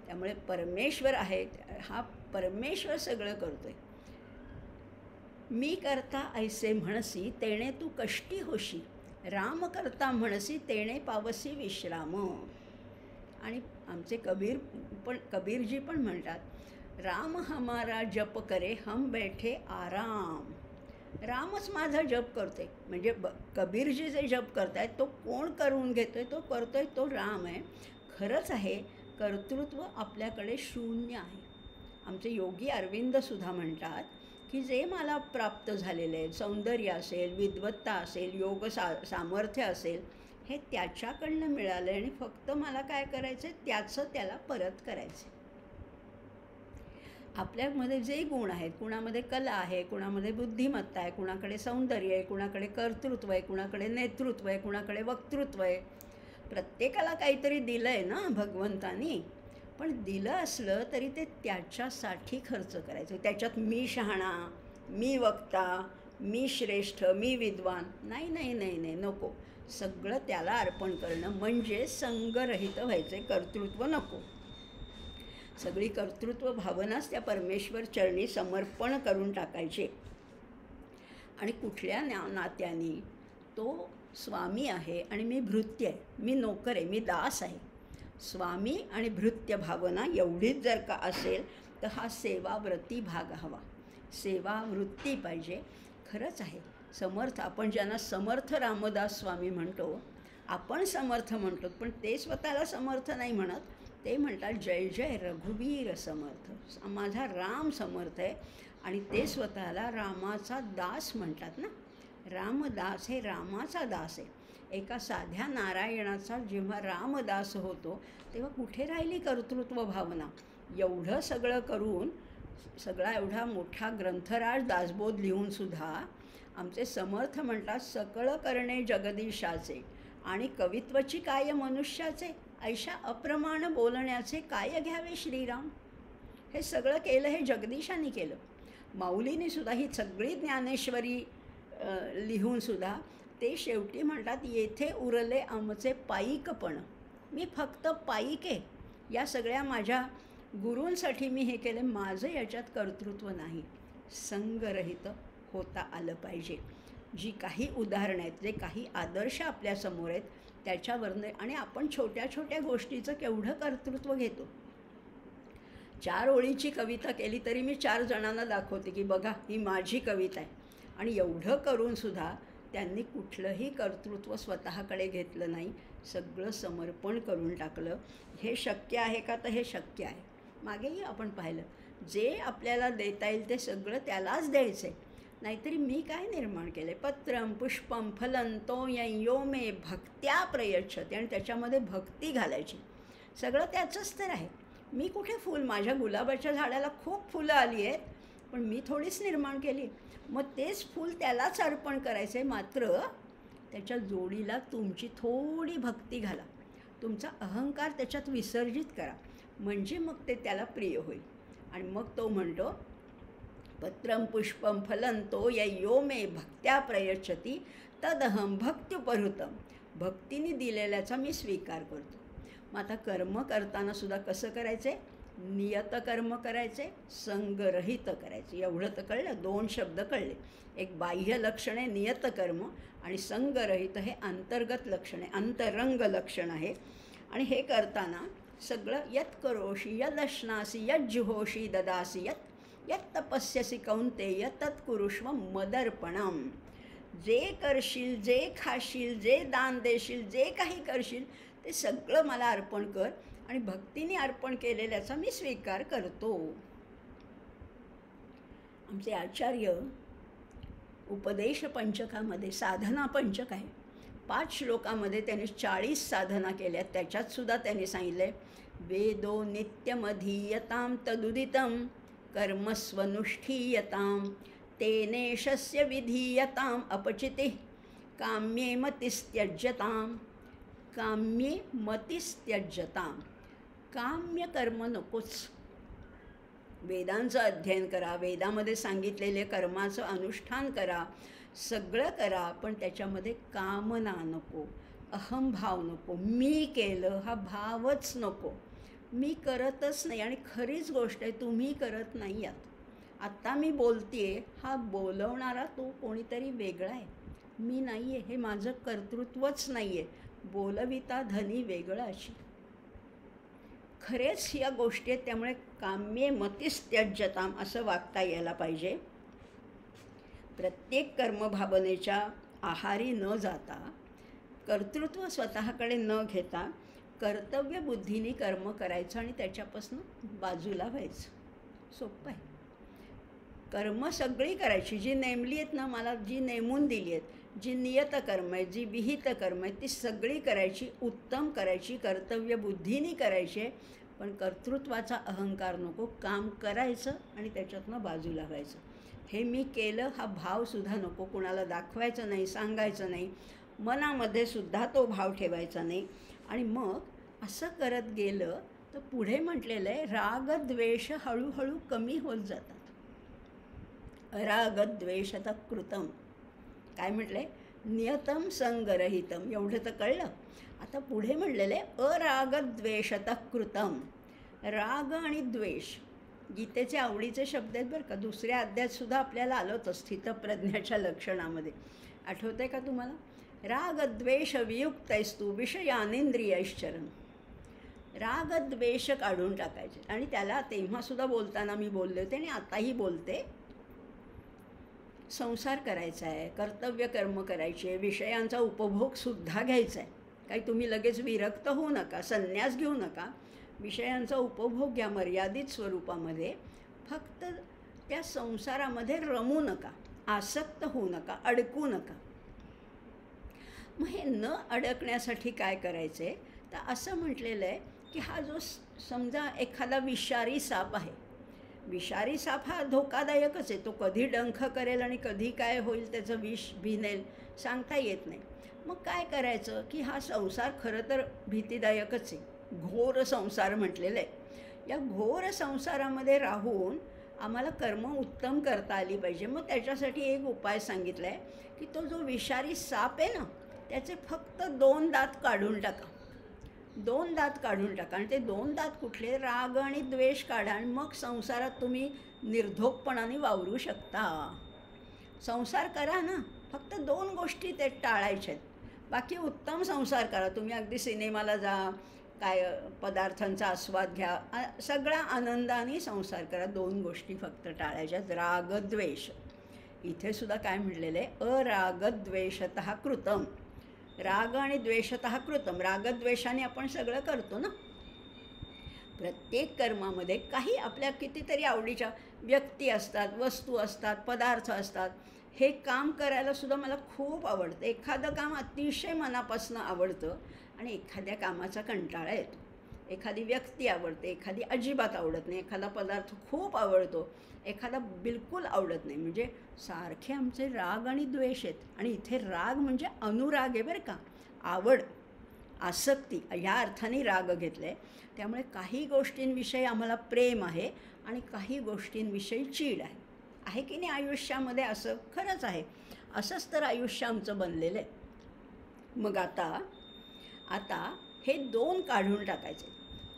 त्यामुळे परमेश्वर आहे, हा परमेश्वर सगळं करतोय. मी करता ऐसे म्हणसी तेणे तू कष्टी होशी, राम करता म्हणसी तेणे पावसी विश्राम. आणि आमचे कबीरजी पण म्हणतात, राम हमारा जप करे हम बैठे आराम. रामच माझा जप करतोय. म्हणजे कबीरजी जे जप करतायत तो कोण करून घेतोय? तो करतोय तो राम आहे. खरंच आहे, कर्तृत्व आपल्याकडे शून्य आहे. आमचे योगी अरविंदसुद्धा म्हणतात की जे मला प्राप्त झालेले आहे, सौंदर्य असेल, विद्वत्ता असेल, योग सामर्थ्य असेल, हे त्याच्याकडनं मिळालं आहे आणि फक्त मला काय करायचं आहे? त्याचं त्याला परत करायचं. आपल्यामध्ये जे गुण आहेत, कुणामध्ये कला आहे, कुणामध्ये बुद्धिमत्ता आहे, कुणाकडे सौंदर्य आहे, कुणाकडे कर्तृत्व आहे, कुणाकडे नेतृत्व आहे, कुणाकडे वक्तृत्व आहे, प्रत्येकाला काहीतरी दिलं आहे ना भगवंतानी. पण दिलं असलं तरी ते त्याच्यासाठी खर्च करायचं. त्याच्यात मी शहाणा, मी वक्ता, मी श्रेष्ठ, मी विद्वान, नाही नाही नाही नाही, नको. सगळं त्याला अर्पण करणं म्हणजे संगरहित व्हायचं. कर्तृत्व नको. सगळी कर्तृत्व भावनाच त्या परमेश्वर चरणी समर्पण करून टाकायचे. आणि कुठल्या नात्याने? तो स्वामी आहे आणि मी भृत्य आहे, मी नोकर आहे, मी दास आहे. स्वामी आणि भृत्य भावना एवढीच जर का असेल तर हा सेवाव्रती भाग हवा. सेवावृत्ती पाहिजे. खरंच आहे, समर्थ, आपण ज्यांना समर्थ रामदास स्वामी म्हणतो, आपण समर्थ म्हणतो, पण ते स्वतःला समर्थ नाही म्हणत. ते म्हणतात जय जय रघुवीर समर्थ, माझा राम समर्थ आहे. आणि ते स्वतःला रामाचा दास म्हणतात ना. रामदास हे रामाचा दास आहे. एका साध्या नारायणाचा जेव्हा रामदास होतो तेव्हा कुठे राहिली कर्तृत्व भावना? एवढं सगळं करून, सगळा एवढा मोठा ग्रंथराज दासबोध लिहूनसुद्धा आमचे समर्थ म्हणतात, सकळ करणे जगदीशाचे आणि कवित्वची काय मनुष्याचे, ऐशा अप्रमाण बोलण्याचे काय घ्यावे श्रीराम. हे सगळं केलं हे जगदीशांनी केलं. माऊलीने सुद्धा ही सगळी ज्ञानेश्वरी लिहूनसुद्धा ते शेवटी म्हणतात, येथे उरले आमचे पायिकपण. मी फक्त पायिक आहे. या सगळ्या माझ्या गुरूंसाठी मी हे केलं. माझं याच्यात कर्तृत्व नाही. संगरहित होता आलं पाहिजे. जी काही उदाहरणं आहेत, जे काही आदर्श आपल्यासमोर आहेत त्याच्यावरनं, आणि आपण छोट्या छोट्या गोष्टीचं केवढं कर्तृत्व घेतो. 4 ओळीची कविता केली तरी मी 4 जणांना दाखवते की बघा ही माझी कविता आहे. आणि एवढं करूनसुद्धा त्यांनी कुठलंही कर्तृत्व स्वतःकडे घेतलं नाही. सगळं समर्पण करून टाकलं. हे शक्य आहे का? तर हे शक्य आहे. मागेही आपण पाहिलं, जे आपल्याला देता येईल ते सगळं त्यालाच द्यायचं आहे. नाहीतरी मी काय निर्माण केलं आहे? पत्रं पुष्पं फलं तोयं यो मे भक्त्या प्रयच्छते. आणि त्याच्यामध्ये भक्ती घालायची. सगळं त्याचंच तर आहे. मी कुठे फूल, माझ्या गुलाबाच्या झाडाला खूप फुलं आली आहेत, पण मी थोडीच निर्माण केली. मग तेच फूल त्यालाच अर्पण करायचं आहे. मात्र त्याच्या जोडीला तुमची थोडी भक्ती घाला. तुमचा अहंकार त्याच्यात विसर्जित करा. म्हणजे मग ते त्याला प्रिय होईल. आणि मग तो म्हणतो, पत्रं पुष्पं फलं तोयं यो मे भक्त्या प्रयच्छति तदहं भक्त्युपहृतं. भक्तीने दिलेल्याचा मी स्वीकार करतो. मग आता कर्म करताना सुद्धा कसं करायचं आहे? नियत कर्म करायचे, संगरहित करायचे. एवढं तर कळलं. 2 शब्द कळले. एक बाह्य लक्षण आहे नियत कर्म, आणि संगरहित हे अंतर्गत लक्षण आहे, अंतरंग लक्षण आहे. आणि हे करताना सगळं यत् करोषि यदश्नासि यज्जुहोषि ददासि यत् तपस्यसि कौन्तेय तत् कुरुष्व मदर्पणम. जे करशील, जे खाशील, जे दान देशील, जे काही करशील ते सगळं मला अर्पण कर. आणि भक्तीने अर्पण केलेल्याचा मी स्वीकार करतो. आमचे आचार्य उपदेश पंचकामध्ये साधना पंचक आहे. 5 श्लोकामध्ये त्याने 40 साधना केल्या. त्याच्यातसुद्धा त्याने सांगितलं आहे, वेदो नित्यमधीयतां तदुदितं कर्मस्वनुष्ठीयतां तेनेशस्य विधीयतां अपचितिः काम्ये मतिस्त्यज्यतां. काम्ये मतिस्त्यज्यतां. काम्य कर्म नकोच. वेदांचं अध्ययन करा, वेदामध्ये सांगितलेले कर्माचं अनुष्ठान करा, सगळं करा, पण त्याच्यामध्ये कामना नको, अहंभाव नको, मी केलं हा भावच नको. मी करतच नाही. आणि खरीच गोष्ट आहे, तुम्ही करत नाही आहात. आत्ता मी बोलतेय, हा बोलवणारा तो कोणीतरी वेगळा आहे, मी नाही आहे. हे माझं कर्तृत्वच नाही आहे. बोलविता धनी वेगळं अशी. खरेच या गोष्टी आहेत. त्यामुळे काम्ये मतिस्त्यज्यताम असं वागता यायला पाहिजे. प्रत्येक कर्मभावनेच्या आहारी न जाता, कर्तृत्व स्वतःकडे न घेता, कर्तव्यबुद्धीने कर्म करायचं आणि त्याच्यापासून बाजूला व्हायचं. सोपं आहे. कर्म सगळी करायची जी नेमली आहेत ना, मला जी नेमून दिली आहेत, जी नियत कर्म आहे, जी विहित कर्म आहे, ती सगळी करायची, उत्तम करायची, कर्तव्यबुद्धीने करायची आहे. पण कर्तृत्वाचा अहंकार नको. काम करायचं आणि त्याच्यातनं बाजूला व्हायचं. हे मी केलं हा भावसुद्धा नको. कुणाला दाखवायचं नाही, सांगायचं नाही, मनामध्ये सुद्धा तो भाव ठेवायचा नाही. आणि मग असं करत गेलं तर पुढे म्हटलेलं आहे, रागद्वेष हळूहळू कमी होत जातात. अरागद्वेषतः कृतम. काय म्हटलं आहे? नियतम संगरहितम. एवढं तर कळलं. आता पुढे म्हटलेलं आहे अरागद्वेषतः कृतम. राग आणि द्वेष गीतेचे आवडीचे शब्द आहेत बरं का. 2ऱ्या अध्यायातसुद्धा आपल्याला आलं होतं स्थितप्रज्ञाच्या लक्षणामध्ये. आठवतं आहे का तुम्हाला? रागद्वेष वियुक्तैस्तु विषयानेंद्रियैश्चरन्. रागद्वेष काढून टाकायचे. आणि त्याला तेव्हासुद्धा बोलताना मी बोलले होते आणि आताही बोलते. संसार करायचा आहे, कर्तव्य कर्म करायचे, विषयांचा उपभोगसुद्धा घ्यायचा आहे. काही तुम्ही लगेच विरक्त होऊ नका, संन्यास घेऊ नका. विषयांचा उपभोग घ्या मर्यादित स्वरूपामध्ये. फक्त त्या संसारामध्ये रमू नका, आसक्त होऊ नका, अडकू नका. मग हे न अडकण्यासाठी काय करायचं आहे? तर असं म्हटलेलं आहे की हा जो समजा एखादा विषारी साप आहे, विषारी साप हा धोकादायकच आहे. तो कधी डंख करेल आणि कधी काय होईल, त्याचं विष भिनेल सांगता येत नाही. मग काय करायचं की हा संसार खरं तर भीतीदायकच आहे. घोर संसार म्हटलेलं आहे. या घोर संसारामध्ये राहून आम्हाला कर्म उत्तम करता आली पाहिजे. मग त्याच्यासाठी एक उपाय सांगितला आहे की तो जो विषारी साप आहे ना, त्याचे फक्त 2 दात काढून टाका. 2 दात काढून टाका. आणि ते 2 दात कुठले? राग आणि द्वेष काढा. आणि मग संसारात तुम्ही निर्धोकपणाने वावरू शकता. संसार करा ना, फक्त 2 गोष्टी ते टाळायच्या आहेत. बाकी उत्तम संसार करा. तुम्ही अगदी सिनेमाला जा, काय पदार्थांचा आस्वाद घ्या, सगळा आनंदाने संसार करा. 2 गोष्टी फक्त टाळायच्यात, राग द्वेष. इथे सुद्धा काय म्हणलेलं आहे? अरागद्वेषतः कृतम. राग आणि द्वेषतः कृतम. रागद्वेषाने आपण सगळं करतो ना. प्रत्येक कर्मामध्ये काही आपल्या कितीतरी आवडीच्या व्यक्ती असतात, वस्तू असतात, पदार्थ असतात. हे काम करायला सुद्धा मला खूप आवडतं. एखादं काम अतिशय मनापासून आवडतं आणि एखाद्या कामाचा कंटाळा येतो. एखादी व्यक्ती आवडते, एखादी अजिबात आवडत नाही, एखादा पदार्थ खूप आवडतो, एखादा बिलकुल आवडत नाही. म्हणजे सारखे आमचे राग आणि द्वेष आहेत. आणि इथे राग म्हणजे अनुराग आहे बरं का, आवड, आसक्ती, ह्या अर्थाने राग घेतला आहे. त्यामुळे काही गोष्टींविषयी आम्हाला प्रेम आहे आणि काही गोष्टींविषयी चीड आहे की नाही आयुष्यामध्ये? असं खरंच आहे. असंच तर आयुष्य आमचं बनलेलं आहे. मग आता हे 2 काढून टाकायचे,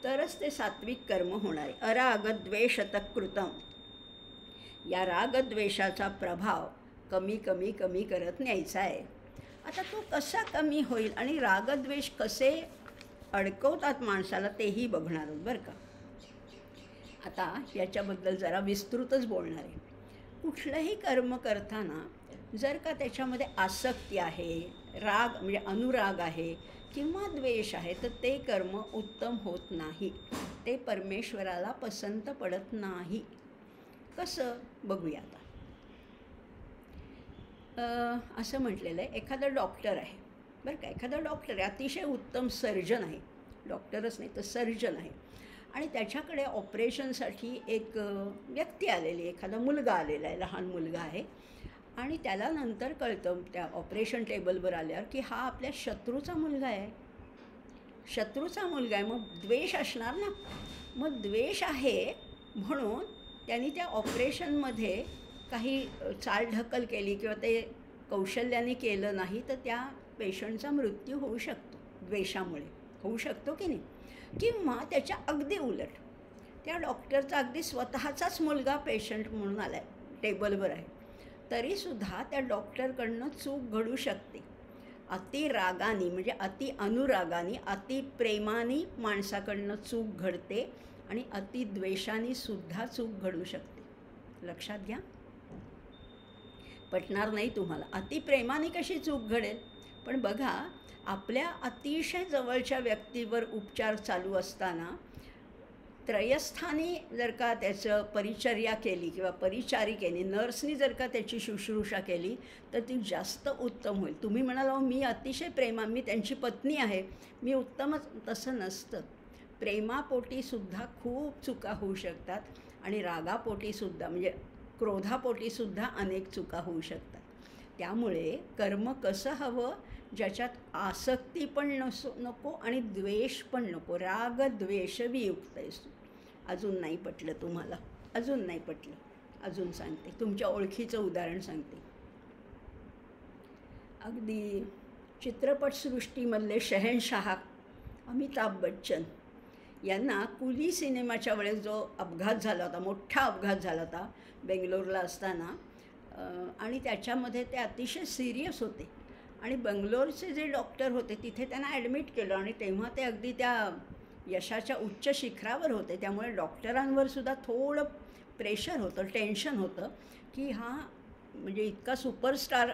तरच ते सात्विक कर्म होणार आहे. अरागद्वेषतः कृतम. या रागद्वेषाचा प्रभाव कमी कमी कमी करत न्यायचा आहे. आता तो कसा कमी होईल आणि रागद्वेष कसे अडकवतात माणसाला तेही बघणार आहोत बरं का. आता याच्याबद्दल जरा विस्तृतच बोलणार आहे. कुठलंही कर्म करताना जर का त्याच्यामध्ये आसक्ती आहे, राग म्हणजे अनुराग आहे किंवा द्वेष आहे, तर ते कर्म उत्तम होत नाही. ते परमेश्वराला पसंत पडत नाही. कसं बघूया आता. असं म्हटलेलं आहे, एखादा डॉक्टर आहे बरं का, एखादा डॉक्टर आहे, अतिशय उत्तम सर्जन आहे, डॉक्टरच नाही तर सर्जन आहे. आणि त्याच्याकडे ऑपरेशनसाठी एक व्यक्ती आलेली, एखादा मुलगा आलेला आहे, लहान मुलगा आहे. आणि त्याला नंतर कळतं त्या ऑपरेशन टेबलवर आल्यावर की हा आपल्या शत्रूचा मुलगा आहे. शत्रूचा मुलगा आहे, मग द्वेष असणार ना. मग द्वेष आहे म्हणून त्यांनी त्या ऑपरेशनमध्ये काही चालढकल केली किंवा ते कौशल्याने केलं नाही, तर त्या पेशंटचा मृत्यू होऊ शकतो. द्वेषामुळे होऊ शकतो की नाही. किंवा त्याच्या अगदी उलट, त्या डॉक्टरचा अगदी स्वतःचाच मुलगा पेशंट म्हणून आला आहे, टेबलवर आहे, तरीसुद्धा त्या डॉक्टरकडनं चूक घडू शकते. अति रागाने म्हणजे अति अनुरागाने, अति प्रेमाने माणसाकडनं चूक घडते आणि अति द्वेषाने सुद्धा चूक घडू शकते. लक्षात घ्या. पटणार नाही तुम्हाला. अति प्रेमाने कशी चूक घडेल? पण बघा, आपल्या अतिशय जवळच्या व्यक्तीवर उपचार चालू असताना त्रयस्थानी जर का त्याचं परिचर्या केली किंवा परिचारिकेने, नर्सनी जर का त्याची शुश्रूषा केली तर ती जास्त उत्तम होईल. तुम्ही म्हणाल मी अतिशय मी त्यांची पत्नी आहे, मी उत्तमच. तसं नसतं. प्रेमापोटीसुद्धा खूप चुका होऊ शकतात आणि रागापोटीसुद्धा म्हणजे क्रोधापोटीसुद्धा अनेक चुका होऊ शकतात. त्यामुळे कर्म कसं हवं, ज्याच्यात आसक्ती पण नको आणि द्वेष पण नको. राग द्वेष वियुक्त असतो. अजून नाही पटलं तुम्हाला? अजून नाही पटलं? अजून सांगते, तुमच्या ओळखीचं उदाहरण सांगते. अगदी चित्रपटसृष्टीमधले शहेनशाह अमिताभ बच्चन यांना कुली सिनेमाच्या वेळेस जो अपघात झाला होता, मोठा अपघात झाला होता बेंगलोरला असताना, आणि त्याच्यामध्ये ते अतिशय सिरियस होते. आणि बंगलोरचे जे डॉक्टर होते तिथे त्यांना ॲडमिट केलं आणि तेव्हा ते अगदी त्या यशाच्या उच्च शिखरावर होते. त्यामुळे डॉक्टरांवर सुद्धा थोडं प्रेशर होतं, टेन्शन होतं की हा म्हणजे इतका सुपरस्टार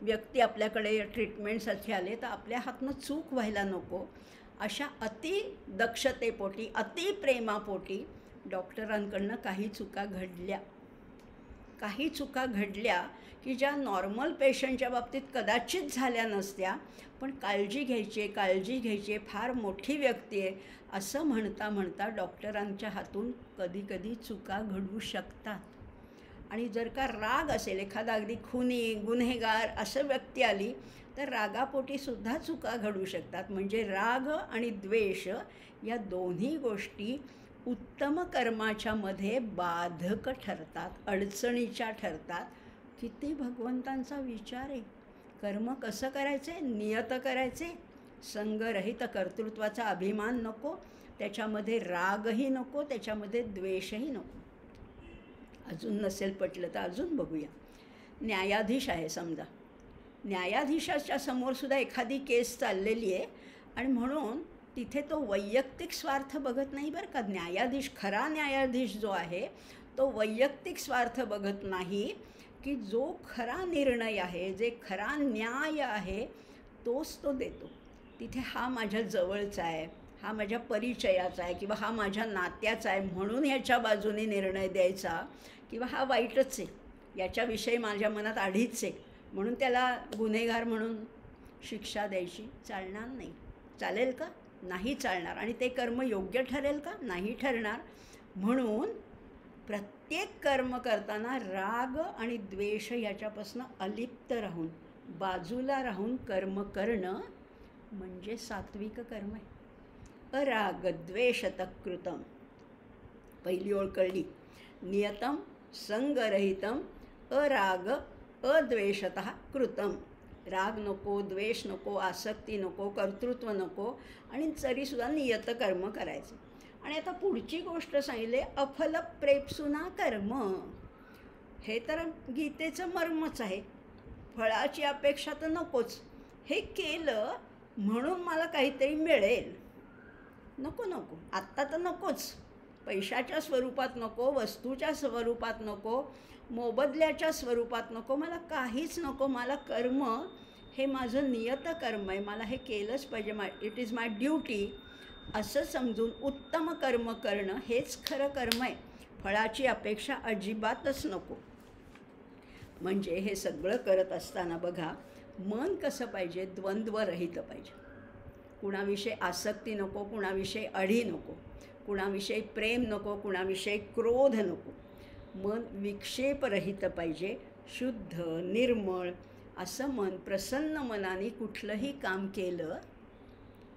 व्यक्ती आपल्याकडे ट्रीटमेंटसाठी आले, तर आपल्या हातनं चूक व्हायला नको. अशा अति दक्षतेपोटी, अति प्रेमापोटी डॉक्टरांकडनं काही चुका घडल्या की ज्या नॉर्मल पेशंटच्या बाबतीत कदाचित झाल्या नसत्या. पण काळजी घ्यायची, फार मोठी व्यक्ती आहे असं म्हणता डॉक्टरांच्या हातून कधी चुका घडू शकतात. आणि जर का राग असेल, एखादा अगदी खुनी गुन्हेगार असं व्यक्ती आली, तर रागापोटीसुद्धा चुका घडू शकतात. म्हणजे राग आणि द्वेष या दोन्ही गोष्टी उत्तम कर्माच्या मध्ये बाधक ठरतात, अडचणीच्या ठरतात. किती भगवंतांचा विचार आहे. कर्म कसं करायचे? नियत करायचे, संगरहित कर्तृत्वाचा अभिमान नको, त्याच्यामध्ये रागही नको, त्याच्यामध्ये द्वेषही नको. अजून नसेल पटलं तर अजून बघूया. न्यायाधीश आहे समजा, न्यायाधीशाच्या समोरसुद्धा एखादी केस चाललेली आहे आणि म्हणून तिथे तो वैयक्तिक स्वार्थ बघत नाही बरं का. न्यायाधीश, खरा न्यायाधीश जो आहे तो वैयक्तिक स्वार्थ बघत नाही, की जो खरा निर्णय आहे, जे खरा न्याय आहे तोच तो देतो. तिथे हा माझ्या जवळचा आहे, हा माझ्या परिचयाचा आहे, किंवा हा माझ्या नात्याचा आहे म्हणून ह्याच्या बाजूने निर्णय द्यायचा, किंवा हा वाईटच आहे, याच्याविषयी माझ्या मनात आढीच आहे म्हणून त्याला गुन्हेगार म्हणून शिक्षा द्यायची, चालणार नाही. चालेल का? नाही चालणार. आणि ते कर्म योग्य ठरेल का? नाही ठरणार. म्हणून प्रत्येक कर्म करताना राग आणि द्वेष याच्यापासून अलिप्त राहून, बाजूला राहून कर्म करणं म्हणजे सात्विक कर्म आहे. अराग द्वेषतः कृतम. पहिली ओळ कळली. नियतम संगरहितम अराग अद्वेषतः कृतम. राग नको, द्वेष नको, आसक्ती नको, कर्तृत्व नको, आणि तरीसुद्धा नियत कर्म करायचे. आणि आता पुढची गोष्ट सांगितली, अफलप्रेप्सुना कर्म. हे तर गीतेचं मर्मच आहे. फळाची अपेक्षा तर नकोच, हे केलं म्हणून मला काहीतरी मिळेल, नको नको, आत्ता तर नकोच. पैशाच्या स्वरूपात नको, वस्तूच्या स्वरूपात नको, मोबदल्याच्या स्वरूपात नको, मला काहीच नको. मला कर्म हे माझं नियत कर्म आहे, मला हे केलंच पाहिजे, इट इज माय ड्युटी असं समजून उत्तम कर्म करणं हेच खरं कर्म आहे. फळाची अपेक्षा अजिबातच नको. म्हणजे हे सगळं करत असताना बघा, मन कसं पाहिजे? द्वंद्वरहित पाहिजे. कुणाविषयी आसक्ती नको, कुणाविषयी अढी नको, कुणाविषयी प्रेम नको, कुणाविषयी क्रोध नको. मन विक्षेपरहित पाहिजे, शुद्ध निर्मळ असं मन. प्रसन्न मनाने कुठलंही काम केलं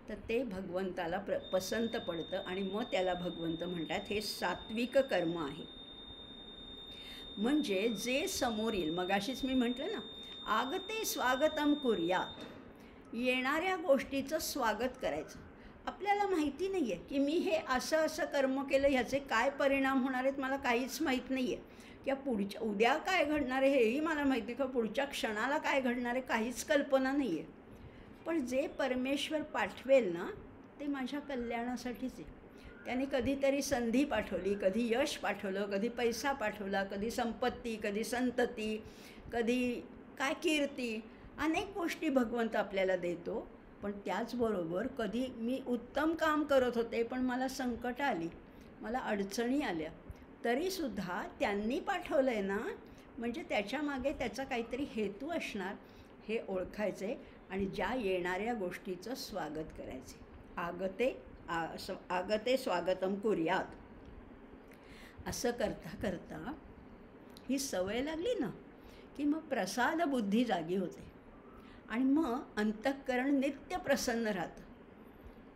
तर ते भगवंताला पसंत पडतं आणि मग त्याला भगवंत म्हणतात हे सात्विक कर्म आहे. म्हणजे जे समोर येईल, मगाशीच मी म्हटलं ना, आगते स्वागतम कुर्यात. येणाऱ्या गोष्टीचं स्वागत करायचं. आपल्याला माहिती नाही आहे की मी हे असं असं कर्म केलं, ह्याचे काय परिणाम होणार आहेत मला काहीच माहीत नाही आहे, किंवा पुढच्या उद्या काय घडणार आहे हेही मला माहिती नाही, किंवा पुढच्या क्षणाला काय घडणार आहे काहीच कल्पना नाही आहे. पण जे परमेश्वर पाठवेल ना ते माझ्या कल्याणासाठीच आहे. त्याने कधीतरी संधी पाठवली, कधी यश पाठवलं, कधी पैसा पाठवला, कधी संपत्ती, कधी संतती, कधी काय कीर्ती, अनेक गोष्टी भगवंत आपल्याला देतो. पण त्याचबरोबर कधी मी उत्तम काम करत होते पण मला संकट आली, मला अडचणी आल्या, तरीसुद्धा त्यांनी पाठवलं आहे ना, म्हणजे त्याच्यामागे त्याचा काहीतरी हेतू असणार हे ओळखायचे आणि ज्या येणाऱ्या गोष्टीचं स्वागत करायचे. आगते स्वागतम कुर्यात. असं करता करता ही सवय लागली ना की मग प्रसाद बुद्धी जागी होते आणि मग अंतःकरण नित्य प्रसन्न राहतं.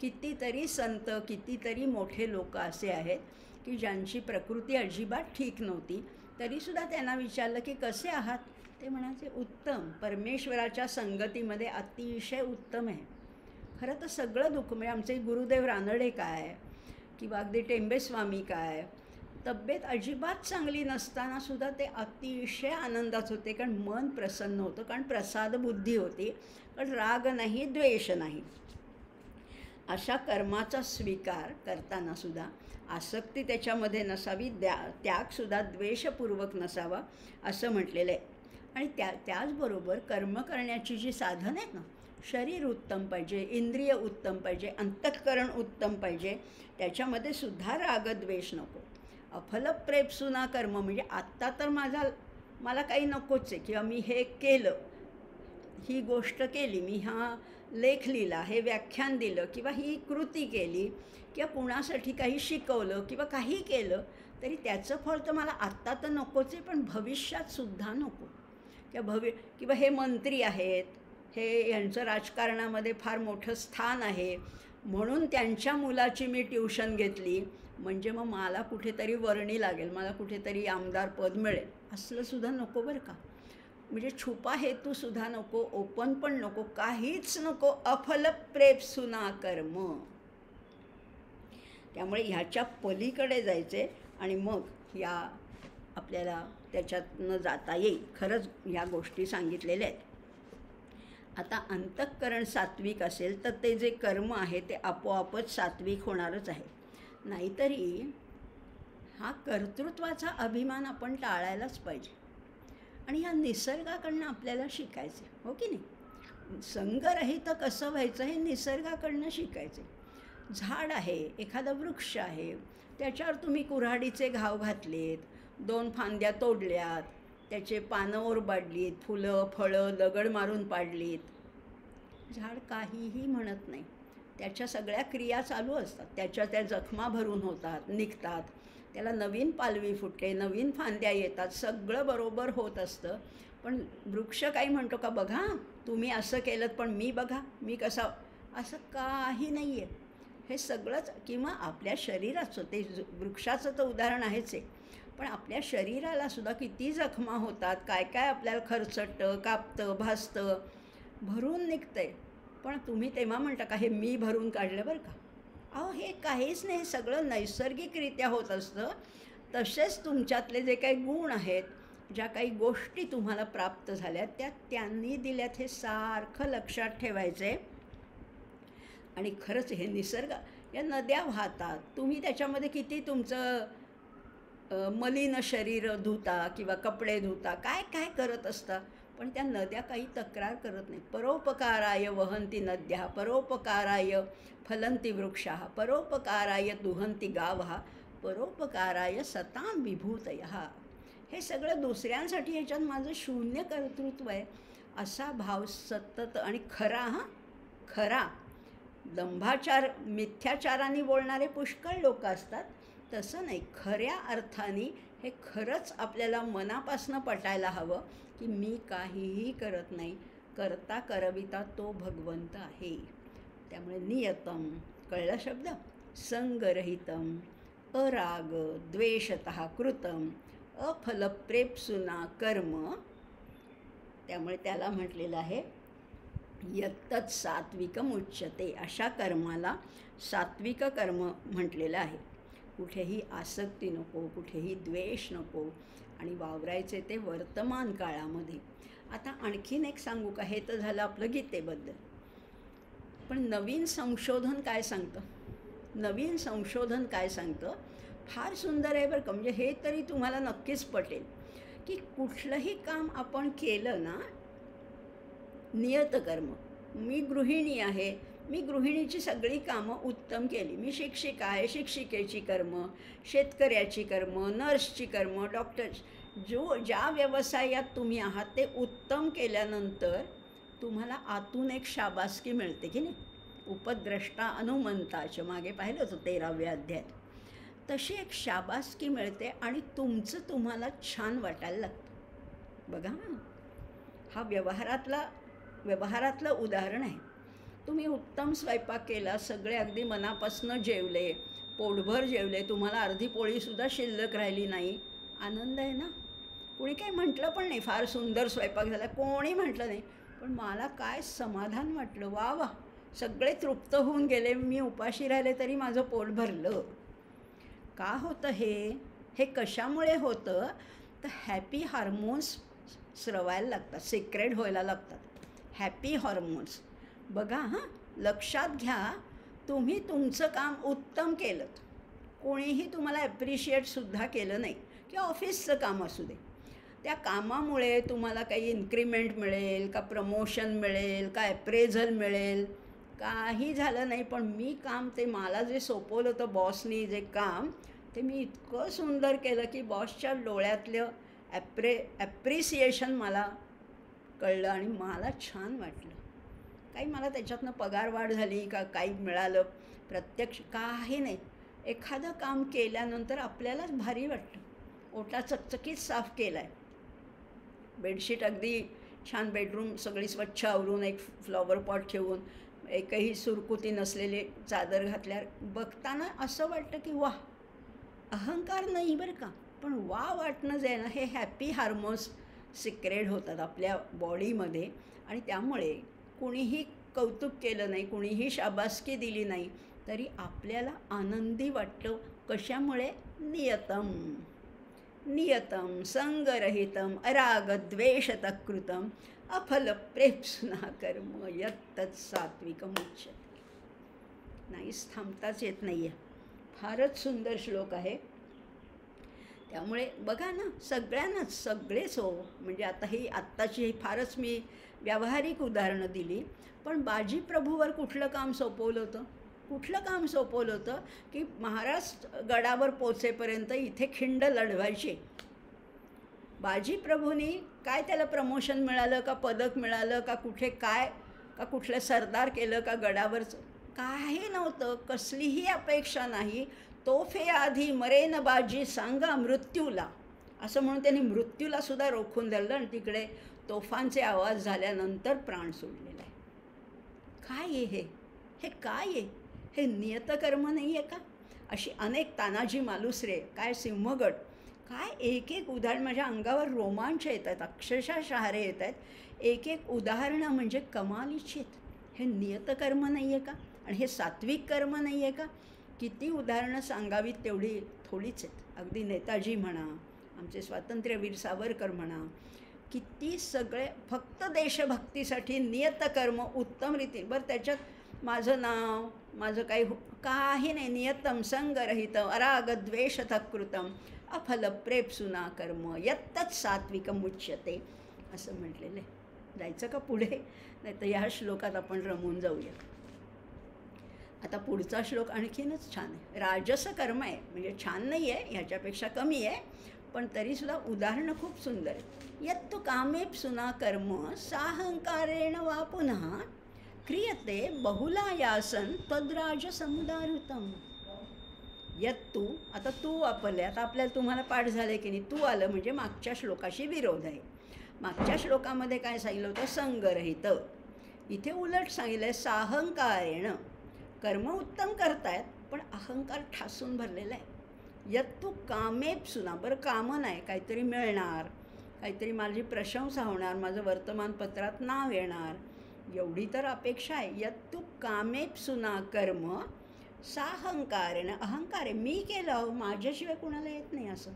कितीतरी संत, कितीतरी मोठे लोक असे आहेत की ज्यांची प्रकृती अजिबात ठीक नव्हती, तरीसुद्धा त्यांना विचारलं की कसे आहात, ते म्हणायचे उत्तम, परमेश्वराच्या संगतीमध्ये अतिशय उत्तम आहे. खरं तर सगळं दुःख, म्हणजे आमचे गुरुदेव रानडे काय किंवा अगदी टेंबेस्वामी काय, तब्येत अजिबात चांगली नसतानासुद्धा ते अतिशय आनंदात होते, कारण मन प्रसन्न होतं, कारण प्रसाद बुद्धी होती, कारण राग नाही, द्वेष नाही. अशा कर्माचा स्वीकार करतानासुद्धा आसक्ती त्याच्यामध्ये नसावी, त्यागसुद्धा द्वेषपूर्वक नसावा असं म्हटलेलं आहे. आणि त्याचबरोबर कर्म करण्याची जी साधन आहेत ना, शरीर उत्तम पाहिजे, इंद्रिय उत्तम पाहिजे, अंतःकरण उत्तम पाहिजे, त्याच्यामध्ये सुद्धा रागद्वेष नको. अफलप्रेप्सुना कर्म म्हणजे आत्ता तर मला काही नकोच आहे, किंवा मी हे केलं, ही गोष्ट केली, मी हा लेख लिहिला, हे व्याख्यान दिलं, किंवा ही कृती केली, किंवा कुणासाठी काही शिकवलं किंवा काही केलं, तरी त्याचं फळ तर मला आत्ता तर नकोच आहे, पण भविष्यात सुद्धा नको. किंवा हे मंत्री आहेत, हे यांचं राजकारणामध्ये फार मोठं स्थान आहे म्हणून त्यांच्या मुलाची मी ट्युशन घेतली, म्हणजे मग मला कुठेतरी वर्णी लागेल, मला कुठेतरी आमदार पद मिळेल, असलं सुद्धा नको बरं का. म्हणजे छुपा हेतूसुद्धा नको, ओपन पण नको, काहीच नको. अफल प्रेप्सुना कर्म. त्यामुळे ह्याच्या पलीकडे जायचे आणि मग या आपल्याला त्याच्यातनं जाता येईल. खरंच ह्या गोष्टी सांगितलेल्या आहेत. आता अंतःकरण सात्विक असेल तर ते जे कर्म आहे ते आपोआपच सात्विक होणारच आहे. नाहीतरी हा कर्तृत्वाचा अभिमान आपण टाळायलाच पाहिजे. आणि ह्या निसर्गाकडनं आपल्याला शिकायचं, हो की नाही. संगरहित कसं व्हायचं हे निसर्गाकडनं शिकायचे. झाड आहे, एखादा वृक्ष आहे, त्याच्यावर तुम्ही कुऱ्हाडीचे घाव घातलेत, 2 फांद्या तोडल्यात, त्याचे पानं ओरबाडलीत, फुलं फळं दगड मारून पाडलीत, झाड काहीही म्हणत नाही. त्याच्या सगळ्या क्रिया चालू असतात, त्याच्या त्या जखमा भरून होतात, निघतात, त्याला नवीन पालवी फुटते, नवीन फांद्या येतात, सगळं बरोबर होत असतं. पण वृक्ष काही म्हणतो का, बघा तुम्ही असं केलं पण मी बघा मी कसा, असं काही नाही आहे. हे सगळंच, किंवा आपल्या शरीराचं, ते वृक्षाचं तर उदाहरण आहेच आहे, पण आपल्या शरीरालासुद्धा किती जखमा होतात, काय काय आपल्याला खरचटतं, कापतं, भासतं, भरून निघतंय. पण तुम्ही तेव्हा म्हणता का हे मी भरून काढलं बरं का. अहो हे काहीच नाही, सगळं नैसर्गिकरित्या होत असतं. तसेच तुमच्यातले जे काही गुण आहेत, ज्या काही गोष्टी तुम्हाला प्राप्त झाल्या त्या त्यांनी दिल्यात, हे सारखं लक्षात ठेवायचे. आणि खरंच हे निसर्ग, या नद्या वाहतात, तुम्ही त्याच्यामध्ये किती तुमचं मलिन शरीर धुता किंवा कपडे धुता, काय काय करत असता, पण त्या नद्या काही तक्रार करत नाही. परोपकाराय वहंती नद्या, परोपकाराय फलंती वृक्षाः, परोपकाराय दुहंती गावः, परोपकाराय सतां विभूतयः. हे सगळं दुसऱ्यांसाठी, ह्याच्यात माझं शून्य कर्तृत्व आहे असा भाव सतत. आणि खरा दंभाचार मिथ्याचाराने बोलणारे पुष्कळ लोक असतात, तसं नाही. खऱ्या अर्थाने हे खरंच आपल्याला मनापासनं पटायला हवं की मी काहीही करत नाही, करता करविता तो भगवंत आहे. त्यामुळे नियतम, कळला शब्द, संगरहितम, अराग द्वेषतः कृतम, अफलप्रेप्सुना कर्म. त्यामुळे त्याला म्हटलेलं आहे यत्तत् सात्विकम उच्यते. अशा कर्माला सात्विक कर्म म्हटलेलं आहे. कुठेही आसक्ती नको, कुठेही द्वेष नको, आणि वावरायचे ते वर्तमान काळामध्ये. आता आणखीन एक सांगू का, हे तर झालं आपलं गीतेबद्दल. पण नवीन संशोधन काय सांगतं, नवीन संशोधन काय सांगतं, फार सुंदर आहे बरं का. म्हणजे हे तरी तुम्हाला नक्कीच पटेल की कुठलंही काम आपण केलं ना, नियतकर्म. मी गृहिणी आहे, मी गृहिणीची सगळी कामं उत्तम केली. मी शिक्षिका आहे, शिक्षिकेची कर्म, शेतकऱ्याची कर्म, नर्सची कर्म, डॉक्टरची, ज्या व्यवसायात तुम्ही आहात ते उत्तम केल्यानंतर तुम्हाला आतून एक शाबासकी मिळते की नाही. उपद्रष्टा अनुमंताच्या मागे पाहिलं होतं 13व्या अध्यायात. तशी एक शाबासकी मिळते आणि तुमचं तुम्हाला छान वाटायला लागतं. बघा, हा व्यवहारातलं उदाहरण आहे. तुम्ही उत्तम स्वयंपाक केला, सगळे अगदी मनापासून जेवले, पोटभर जेवले, तुम्हाला अर्धी पोळीसुद्धा शिल्लक राहिली नाही, आनंद आहे ना. कोणी काही म्हटलं पण नाही, फार सुंदर स्वयंपाक झाला, कोणी म्हटलं नाही, पण मला काय समाधान वाटलं, वा वा, सगळे तृप्त होऊन गेले, मी उपाशी राहिले तरी माझं पोट भरलं. का होतं हे कशामुळे होतं, तर हॅपी हार्मोन्स स्रवायला लागतात, सिक्रेट व्हायला लागतात, हॅपी हॉर्मोन्स. बघा हां, लक्षात घ्या, तुम्ही तुमचं काम उत्तम केलं, कोणीही तुम्हाला ॲप्रिशिएटसुद्धा केलं नाही, किंवा ऑफिसचं काम असू दे, त्या कामामुळे तुम्हाला काही इन्क्रिमेंट मिळेल का, प्रमोशन मिळेल का, ॲप्रेझल मिळेल, काही झालं नाही. पण मी काम, ते मला जे सोपवलं होतं बॉसनी जे काम, ते मी इतकं सुंदर केलं की बॉसच्या डोळ्यातलं ॲप्रिसिएशन मला कळलं आणि मला छान वाटलं. काही मला त्याच्यातनं पगारवाढ झाली का, काही मिळालं प्रत्यक्ष, काही नाही. एखादं काम केल्यानंतर आपल्यालाच भारी वाटतं. ओटा चकचकीत साफ केला आहे, बेडशीट अगदी छान, बेडरूम सगळी स्वच्छ आवरून, एक फ्लॉवर पॉट ठेवून, एकही सुरकुती नसलेले चादर घातल्यावर बघताना असं वाटतं की वाह, अहंकार नाही बरं का, पण वा वाटणं जे आहे ना, हे हॅपी हार्मोन्स सिक्रेट होतात आपल्या बॉडीमध्ये. आणि त्यामुळे कुणीही कौतुक केलं नाही, कुणीही शाबासकी दिली नाही, तरी आपल्याला आनंदी वाटतं. कशामुळे? नियतम नियतम संगरहितम अरागद्वेषतकृतम अफलप्रेप्सुना कर्म यत्तत् सात्विकमुच्यते. नाहीच, थांबताच येत नाही आहे. फारच सुंदर श्लोक आहे. त्यामुळे बघा ना, सगळ्यांनाच, सगळेच हो, म्हणजे आता ही आत्ताची ही फारच मी व्यावहारिक उदाहरणं दिली, पण बाजी प्रभूवर कुठलं काम सोपवलं होतं? कुठलं काम सोपवलं होतं की महाराज गडावर पोचेपर्यंत इथे खिंड लढवायची. बाजी प्रभूंनी काय त्याला प्रमोशन मिळालं का, पदक मिळालं का, कुठे काय, का कुठलं सरदार केलं का गडावरचं? काही नव्हतं, कसलीही अपेक्षा नाही. तोफे आधी मरेन बाजी सांगा मृत्यूला, असं म्हणून त्यांनी मृत्यूला सुद्धा रोखून दिलं आणि तिकडे तोफांचे आवाज झाल्यानंतर प्राण सोडलेला आहे. काय आहे हे? हे काय आहे? हे नियतकर्म नाही आहे का? अशी अनेक, तानाजी मालुसरे, काय सिंहगड, काय एक एक उदाहरण, माझ्या अंगावर रोमांच येत आहेत, अक्षरशः शहारे येत आहेत. एक एक उदाहरणं म्हणजे कमालीची आहेत. हे नियतकर्म नाही आहे का? आणि हे सात्विक कर्म नाही आहे का? किती उदाहरणं सांगावीत तेवढी थोडीच आहेत. अगदी नेताजी म्हणा, आमचे स्वातंत्र्यवीर सावरकर म्हणा, किती सगळे फक्त देशभक्तीसाठी नियतकर्म उत्तम रीतीने. बरं, त्याच्यात माझं नाव, माझं काही नाही. नियतम संगरहितम अरागद्वेषतकृतम अफलप्रेप्सुना कर्म यत्तत् सात्विकमुच्यते, असं म्हटलेलं आहे. जायचं का पुढे? नाही तर ह्या श्लोकात आपण रमून जाऊया. आता पुढचा श्लोक आणखीनच छान आहे. राजस कर्म आहे, म्हणजे छान नाही आहे, ह्याच्यापेक्षा कमी आहे, पण तरीसुद्धा उदाहरणं खूप सुंदर आहेत. यत्तु कामेप्सुना कर्म साहंकारेण वा पुनः क्रियते बहुलायासन तद्राजसमुदाहृतम. यत्तु, आता तू वापरले, आता आपल्याला तुम्हाला पाठ झाले की नाही? तू आलं म्हणजे मागच्या श्लोकाशी विरोध आहे. मागच्या श्लोकामध्ये काय सांगितलं होतं? संगरहित. इथे उलट सांगितलं आहे साहंकारेण. कर्म उत्तम करतायत, पण अहंकार ठासून भरलेला आहे. यत्तु कामेप्सुना, बरं कामं नाही, काहीतरी मिळणार, काहीतरी माझी प्रशंसा होणार, माझं वर्तमानपत्रात नाव येणार, एवढी तर अपेक्षा आहे. यत्तु कामेप्सुना कर्म साहंकारेण, अहंकार आहे, मी केलं, माझ्याशिवाय कुणाला येत नाही असं,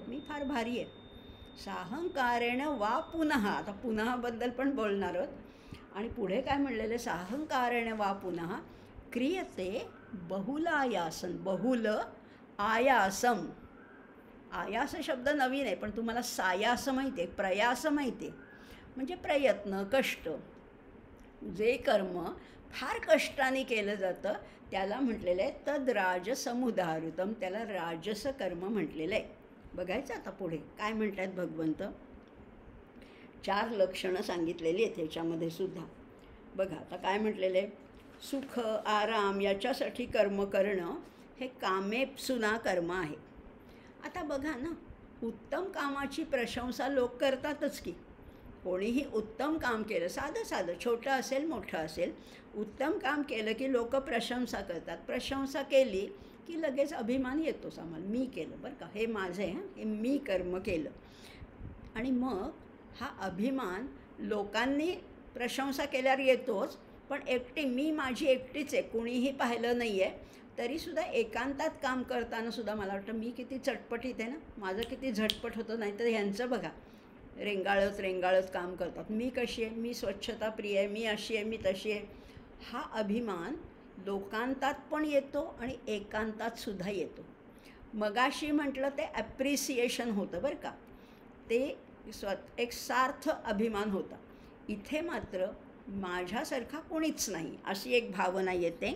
मी फार भारी आहे. साहंकारेण वा पुनः, आता पुनःबद्दल पण बोलणार आहोत. आणि पुढे काय म्हणलेलं? साहंकारेण वा पुनः क्रियते बहुलायासन. बहुल आयासम, आयास शब्द नवीन आहे, पण तुम्हाला सायास माहिती आहे, प्रयास माहिती आहे, म्हणजे प्रयत्न, कष्ट. जे कर्म फार कष्टाने केलं जातं त्याला म्हटलेलं आहे तद्राजसमुदाहृतम, त्याला राजस कर्म म्हटलेलं आहे. बघायचं आता पुढे काय म्हणत आहेत भगवंत. 4 लक्षणं सांगितलेली आहेत ह्याच्यामध्ये सुद्धा. बघा आता काय म्हटलेलं आहे. सुख, आराम याच्यासाठी कर्म करणं हे कामेप्सुना कर्म आहे. आता बघा ना, उत्तम कामाची प्रशंसा लोक करतातच की. कोणीही उत्तम काम केलं, साधं साधं, छोटं असेल मोठं असेल, उत्तम काम केलं की लोक प्रशंसा करतात. प्रशंसा केली की लगेच अभिमान येतोच आम्हाला, मी केलं बरं का, हे माझं आहे, हे मी कर्म केलं. आणि मग हा अभिमान लोकांनी प्रशंसा केल्यावर येतोच, पण एकटी, मी माझी एकटीच आहे, कुणीही पाहिलं नाही आहे, तरीसुद्धा एकांतात काम करताना सुद्धा मला वाटतं मी किती चटपटीत आहे ना, माझं किती झटपट होतं. नाही तर ह्यांचं बघा, रेंगाळत रेंगाळत काम करतात. मी कशी आहे, मी स्वच्छता प्रिय आहे, मी अशी आहे, मी तशी आहे. हा अभिमान लोकांतात पण येतो आणि एकांतात सुद्धा येतो. मगाशी म्हटलं ते ॲप्रिसिएशन होतं बरं का, ते एक सार्थ अभिमान होता. इथे मात्र माझ्यासारखा कोणीच नाही अशी एक भावना येते.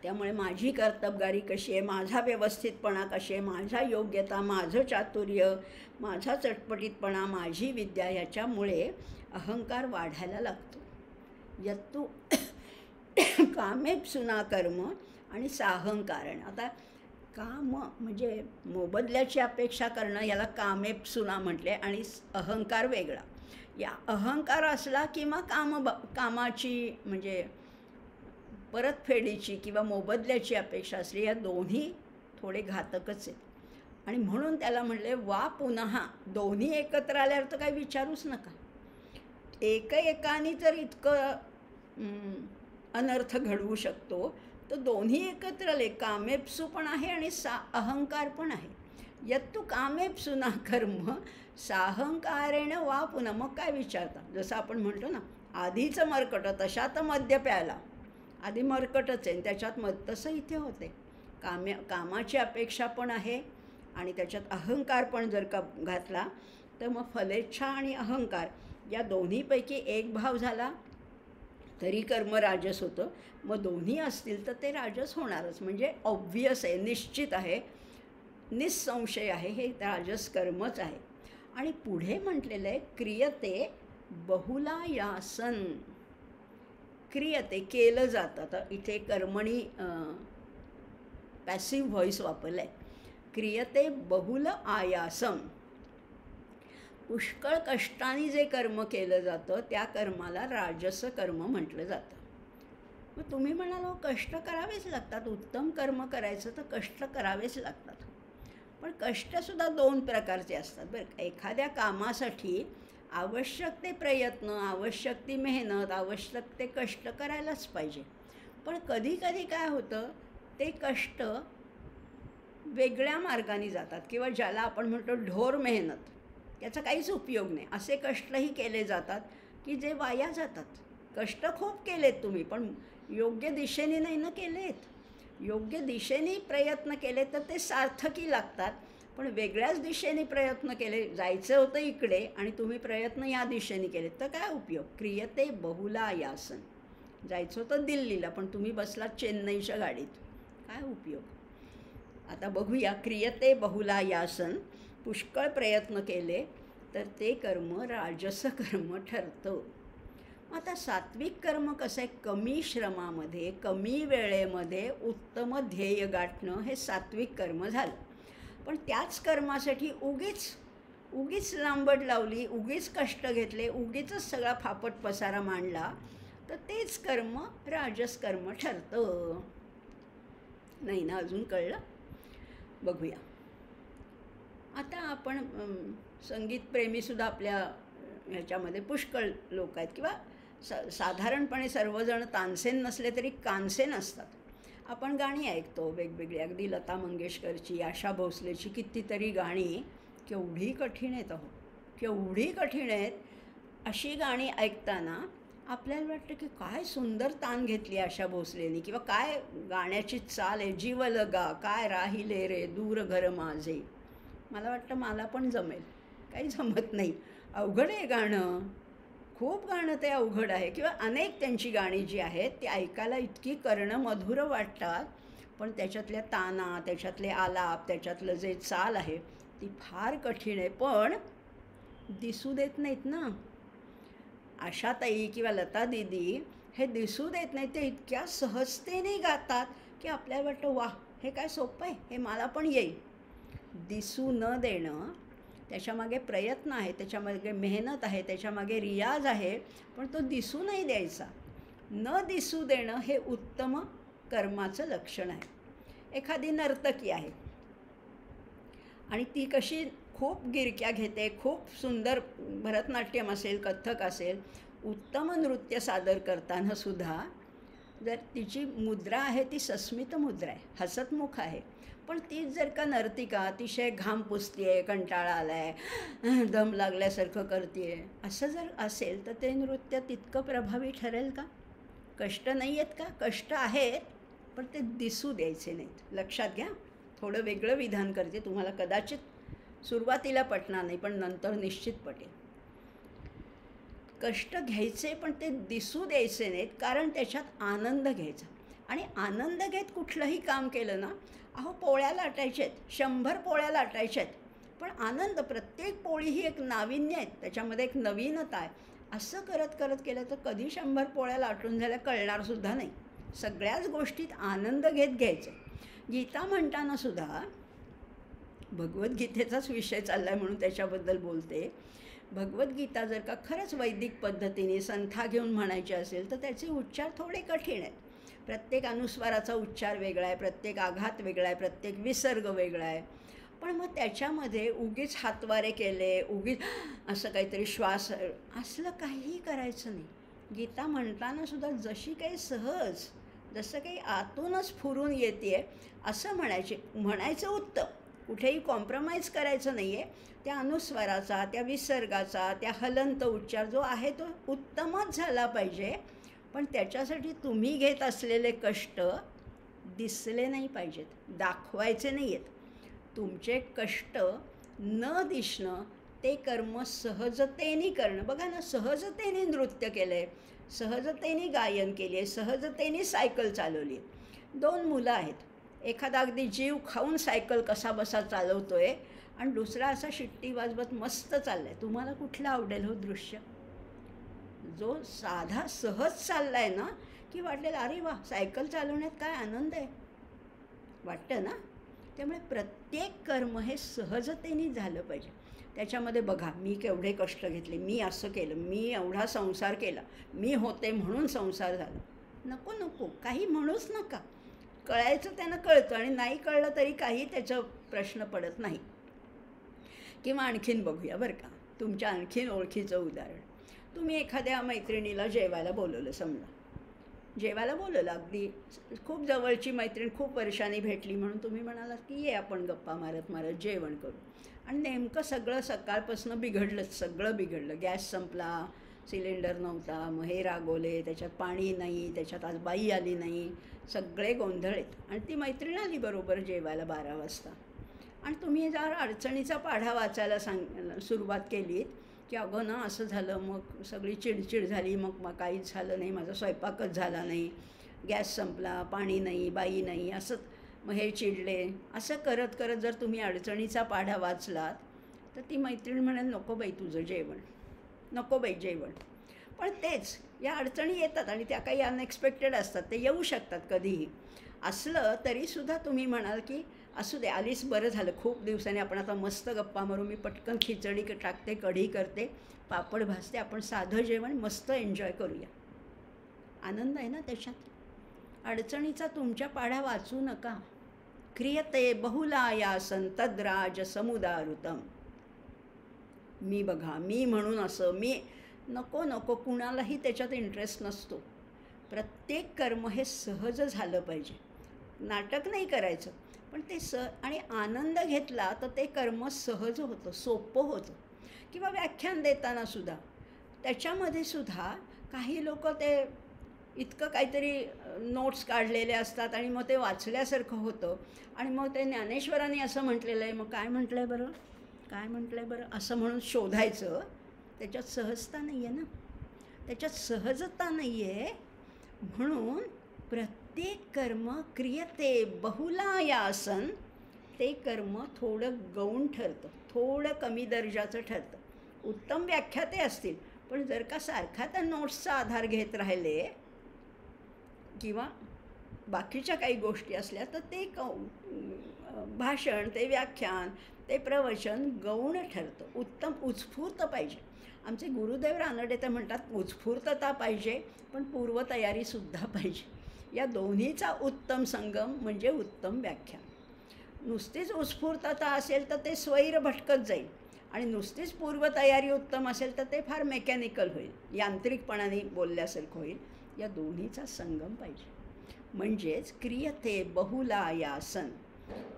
त्यामुळे माझी कर्तबगारी कशी आहे, माझा व्यवस्थितपणा कशी आहे, माझा योग्यता, माझं चातुर्य, माझा चटपटीतपणा, माझी विद्या, ह्याच्यामुळे अहंकार वाढायला लागतो. यत्तु कामेप्सुना कर्म आणि साहंकारण. आता काम म्हणजे मोबदल्याची अपेक्षा करणं, याला कामेप्सुना म्हटले. आणि अहंकार वेगळा. या अहंकार असला किंवा कामाची म्हणजे परतफेडीची किंवा मोबदल्याची अपेक्षा असली, या दोन्ही थोडे घातकच आहेत. आणि म्हणून त्याला म्हणले वा पुन्हा. दोन्ही एकत्र आल्यावर तर काही विचारूच नका. एकाने जर इतकं अनर्थ घडवू शकतो, तर दोन्ही एकत्र आले. कामेप्सू पण आहे आणि अहंकार पण आहे. यत्तु कामेप्सू ना कर्म साहंकारेण वा पुन्हा. मग काय विचारता? जसं आपण म्हणतो ना, आधीचं मरकट तशात मद्य प्यायला. आधी मरकटच आहे, त्याच्यात तसं इथे होते. कामाची अपेक्षा पण आहे आणि त्याच्यात अहंकार पण जर का घातला, तर मग फलेच्छा आणि अहंकार या दोन्हीपैकी एक भाव झाला तरी कर्म राजस होतं. मग दोन्ही असतील तर ते राजस होणारच. म्हणजे ऑब्व्हियस आहे, निश्चित आहे, निस्संशय आहे, हे राजस कर्मच आहे. आणि पुढे म्हटलेलं आहे क्रियते बहुलायासन. क्रियते केलं जातं. आता इथे कर्मणी पॅसिव्ह व्हॉइस वापरलं आहे. क्रियते बहुल आयासम. पुष्कळ कष्टाने जे कर्म केलं जातं त्या कर्माला राजस कर्म म्हटलं जातं. मग तुम्ही म्हणाल कष्ट करावेच लागतात, उत्तम कर्म करायचं तर कष्ट करावेच लागतात. पण कष्टसुद्धा दोन प्रकारचे असतात बरं का. एखाद्या कामासाठी आवश्यक ते प्रयत्न, आवश्यक ती मेहनत, आवश्यक ते कष्ट करायलाच पाहिजे. पण कधी कधी काय होतं, ते कष्ट वेगळ्या मार्गाने जातात किंवा ज्याला आपण म्हणतो ढोर मेहनत, याचा काहीच उपयोग नाही असे कष्टही केले जातात की जे वाया जातात. कष्ट खूप केलेत तुम्ही, पण योग्य दिशेने नाही ना केलेत. योग्य दिशेने प्रयत्न केले तर ते सार्थकी लागतात. पण वेगळ्याच दिशेने प्रयत्न केले, जायचं होतं इकडे आणि तुम्ही प्रयत्न या दिशेने केले तर काय उपयोग. क्रियते बहुलायासन. जायचं होतं दिल्लीला पण तुम्ही बसलात चेन्नईच्या गाडीत, काय उपयोग. आता बघूया. क्रियते बहुलायासन. पुष्कळ प्रयत्न केले तर ते कर्म राजस कर्म ठरतं. आता सात्विक कर्म कसं आहे, कमी श्रमामध्ये कमी वेळेमध्ये उत्तम ध्येय गाठणं हे सात्विक कर्म झालं. पण त्याच कर्मासाठी उगीच लांबड लावली, उगीच कष्ट घेतले, उगीचच सगळा फापट पसारा मांडला तर तेच कर्म राजस कर्म ठरतं. नाही ना, अजून कळलं? बघूया. आता आपण संगीतप्रेमीसुद्धा आपल्या ह्याच्यामध्ये पुष्कळ लोक आहेत किंवा साधारणपणे सर्वजण तानसेन नसले तरी कानसेन असतात. आपण गाणी ऐकतो वेगवेगळी, अगदी लता मंगेशकरची, आशा भोसलेची कितीतरी गाणी केवढी कठीण आहेत. केवढी कठीण आहेत. अशी गाणी ऐकताना आपल्याला वाटतं की काय सुंदर तान घेतली आशा भोसलेनी, किंवा काय गाण्याची चाल आहे, जीव लगा काय राहिले रे दूर घर माझे. मला वाटतं मला पण जमेल. काही जमत नाही, अवघड आहे गाणं, खूप गाणं ते अवघड आहे. किंवा अनेक त्यांची गाणी जी आहेत ती ऐकायला इतकी कर्णमधुर वाटतात, पण त्याच्यातल्या ताना, त्याच्यातले आलाप, त्याच्यातलं जे चाल आहे ती फार कठीण आहे. पण दिसू देत नाहीत ना. आशाताई किंवा लता दीदी हे दिसू देत नाही, ते इतक्या सहजतेने गातात की आपल्याला वाटतं वा, हे काय सोपं आहे, हे मला पण येईल. दिसू न देणं, त्याच्यामागे प्रयत्न आहे, त्याच्यामागे मेहनत आहे, त्याच्यामागे रियाज आहे, पण तो दिसू नाही द्यायचा. न दिसू देणं हे उत्तम कर्माचं लक्षण आहे. एखादी नर्तकी आहे आणि ती कशी खूप गिरक्या घेते, खूप सुंदर भरतनाट्यम असेल, कथ्थक असेल, उत्तम नृत्य सादर करताना सुद्धा जर तिची मुद्रा आहे ती सस्मित मुद्रा आहे, हसतमुख आहे, पण तीच जर का नर्तिका अतिशय घाम पुसते आहे, कंटाळा आला आहे, दम लागल्यासारखं करते आहे, असं जर असेल तर ते नृत्य तितकं प्रभावी ठरेल का? कष्ट नाही आहेत का? कष्ट आहेत, पण ते दिसू द्यायचे नाहीत. लक्षात घ्या. थोडं वेगळं विधान करते, तुम्हाला कदाचित सुरुवातीला पटणार नाही पण नंतर निश्चित पटेल. कष्ट घ्यायचे पण ते दिसू द्यायचे नाहीत, कारण त्याच्यात आनंद घ्यायचा. आणि आनंद घेत कुठलंही काम केलं ना, अहो पोळ्या लाटायच्या आहेत, 100 पोळ्या लाटायच्या आहेत, पण आनंद, प्रत्येक पोळी ही एक नाविन्य आहे, त्याच्यामध्ये एक नवीनता आहे. असं करत करत केलं तर कधी 100 पोळ्या लाटून झाल्या कळणारसुद्धा नाही. सगळ्याच गोष्टीत आनंद घेत घ्यायचं. गीता म्हणताना सुद्धा, भगवद्गीतेचाच विषय चालला आहे म्हणून त्याच्याबद्दल बोलते. भगवद्गीता जर का खरंच वैदिक पद्धतीने संथा घेऊन म्हणायची असेल तर त्याचे उच्चार थोडे कठीण आहेत. प्रत्येक अनुस्वाराचा उच्चार वेगळा आहे, प्रत्येक आघात वेगळा आहे, प्रत्येक विसर्ग वेगळा आहे. पण मग त्याच्यामध्ये उगीच हातवारे केले, उगीच असं काहीतरी श्वास, असलं काहीही करायचं नाही. गीता म्हणताना सुद्धा जशी काही सहज, जसं काही आतूनच फुरून येते असं म्हणायचं उत्तम. कुठेही कॉम्प्रोमाइज करायचं नाही आहे. त्या अनुस्वाराचा, त्या विसर्गाचा, त्या हलंत उच्चार जो आहे तो उत्तमच झाला पाहिजे. पण त्याच्यासाठी तुम्ही घेत असलेले कष्ट दिसले नाही पाहिजेत, दाखवायचे नाही आहेत. तुमचे कष्ट न दिसणं, ते कर्म सहजतेने करणं. बघा ना, सहजतेने नृत्य केलं आहे, सहजतेने गायन केली आहे, सहजतेने सायकल चालवली. 2 मुलं आहेत, एखादा अगदी जीव खाऊन सायकल कसा बसा चालवतो आहे आणि दुसरा असा शिट्टी वाजवत मस्त चालला आहे. तुम्हाला कुठलं आवडेल हो दृश्य? जो साधा सहज चालला आहे ना, की वाटेल अरे वा, सायकल चालवण्यात काय आनंद आहे, वाटतं ना. त्यामुळे प्रत्येक कर्म हे सहजतेने झालं पाहिजे. त्याच्यामध्ये बघा, मी केवढे कष्ट घेतले, मी असं केलं, मी एवढा संसार केला, मी होते म्हणून संसार झाला. नको नको, काही म्हणूच नका. कळायचं त्यानं कळतं आणि नाही कळलं तरी काही त्याचा प्रश्न पडत नाही. किंवा आणखीन बघूया बरं का, तुमच्या आणखीन ओळखीचं उदाहरण. तुम्ही एखाद्या मैत्रिणीला जेवायला बोलवलं, समजा जेवायला बोलवलं, अगदी खूप जवळची मैत्रीण, खूप वर्षांनी भेटली म्हणून तुम्ही म्हणालात की ये आपण गप्पा मारत मारत जेवण करू. आणि नेमकं सगळं सकाळपासून बिघडलंच, सगळं बिघडलं. गॅस संपला, सिलेंडर नव्हता, मग हे रागवले, त्याच्यात पाणी नाही, त्याच्यात आज बाई आली नाही, सगळे गोंधळेत. आणि ती मैत्रीण आली बरोबर जेवायला 12 वाजता. आणि तुम्ही जर अडचणीचा पाढा वाचायला सुरुवात केलीत की अगं ना असं झालं, मग सगळी चिडचिड झाली, मग काहीच झालं नाही, माझा स्वयंपाकच झाला नाही, गॅस संपला, पाणी नाही, बाई नाही, असं मग हे चिडले, असं करत करत जर तुम्ही अडचणीचा पाढा वाचलात तर ती मैत्रीण म्हणेल नको बाई तुझं जेवण, नको बाई जेवण. पण तेच, या अडचणी येतात आणि त्या काही अनएक्सपेक्टेड असतात, ते येऊ शकतात कधीही. असलं तरीसुद्धा तुम्ही म्हणाल की असू दे, आलीस बरं झालं, खूप दिवसांनी आपण आता मस्त गप्पा मारू, मी पटकन खिचडी टाकते, कढी करते, पापड भाजते, आपण साधं जेवण मस्त एन्जॉय करूया. आनंद आहे ना त्याच्यात. अडचणीचा तुमच्या पाढा वाचू नका. क्रियते बहुलायासन तद्राज समुदारुतम. मी बघा, मी म्हणून असं, मी नको नको, कुणालाही त्याच्यात इंटरेस्ट नसतो. प्रत्येक कर्म हे सहज झालं पाहिजे. नाटक नाही करायचं, पण ते आणि आनंद घेतला तर ते कर्म सहज होतं, सोपं होतं. किंवा व्याख्यान देताना सुद्धा, त्याच्यामध्ये सुद्धा काही लोक ते इतकं काहीतरी नोट्स काढलेले असतात आणि मग ते वाचल्यासारखं होतं. आणि मग ते ज्ञानेश्वरांनी असं म्हटलेलं आहे, मग काय म्हटलं आहे बरं, काय म्हटलं आहे बरं, असं म्हणून शोधायचं. त्याच्यात सहजता नाही आहे ना, त्याच्यात सहजता नाही आहे. म्हणून प्रत्येक कर्म क्रियते बहुलायासन, ते कर्म थोडं गौण ठरतं, थोडं कमी दर्जाचं ठरतं. उत्तम व्याख्याते असतील, पण जर का सारखा त्या नोट्सचा आधार घेत राहिले किंवा बाकीच्या काही गोष्टी असल्या तर ते भाषण, ते व्याख्यान, ते प्रवचन गौण ठरतं. उत्तम उत्स्फूर्त पाहिजे. आमचे गुरुदेव रानडे तर म्हणतात उत्स्फूर्तता पाहिजे, पण पूर्वतयारीसुद्धा पाहिजे. या दोन्हीचा उत्तम संगम म्हणजे उत्तम व्याख्यान. नुसतीच उत्स्फूर्तता असेल तर ते स्वैर भटकत जाईल, आणि नुसतीच पूर्वतयारी उत्तम असेल तर ते फार मेकॅनिकल होईल, यांत्रिकपणाने बोलल्यासारखं होईल. या दोन्हीचा संगम पाहिजे. म्हणजेच क्रियते बहुलायासन,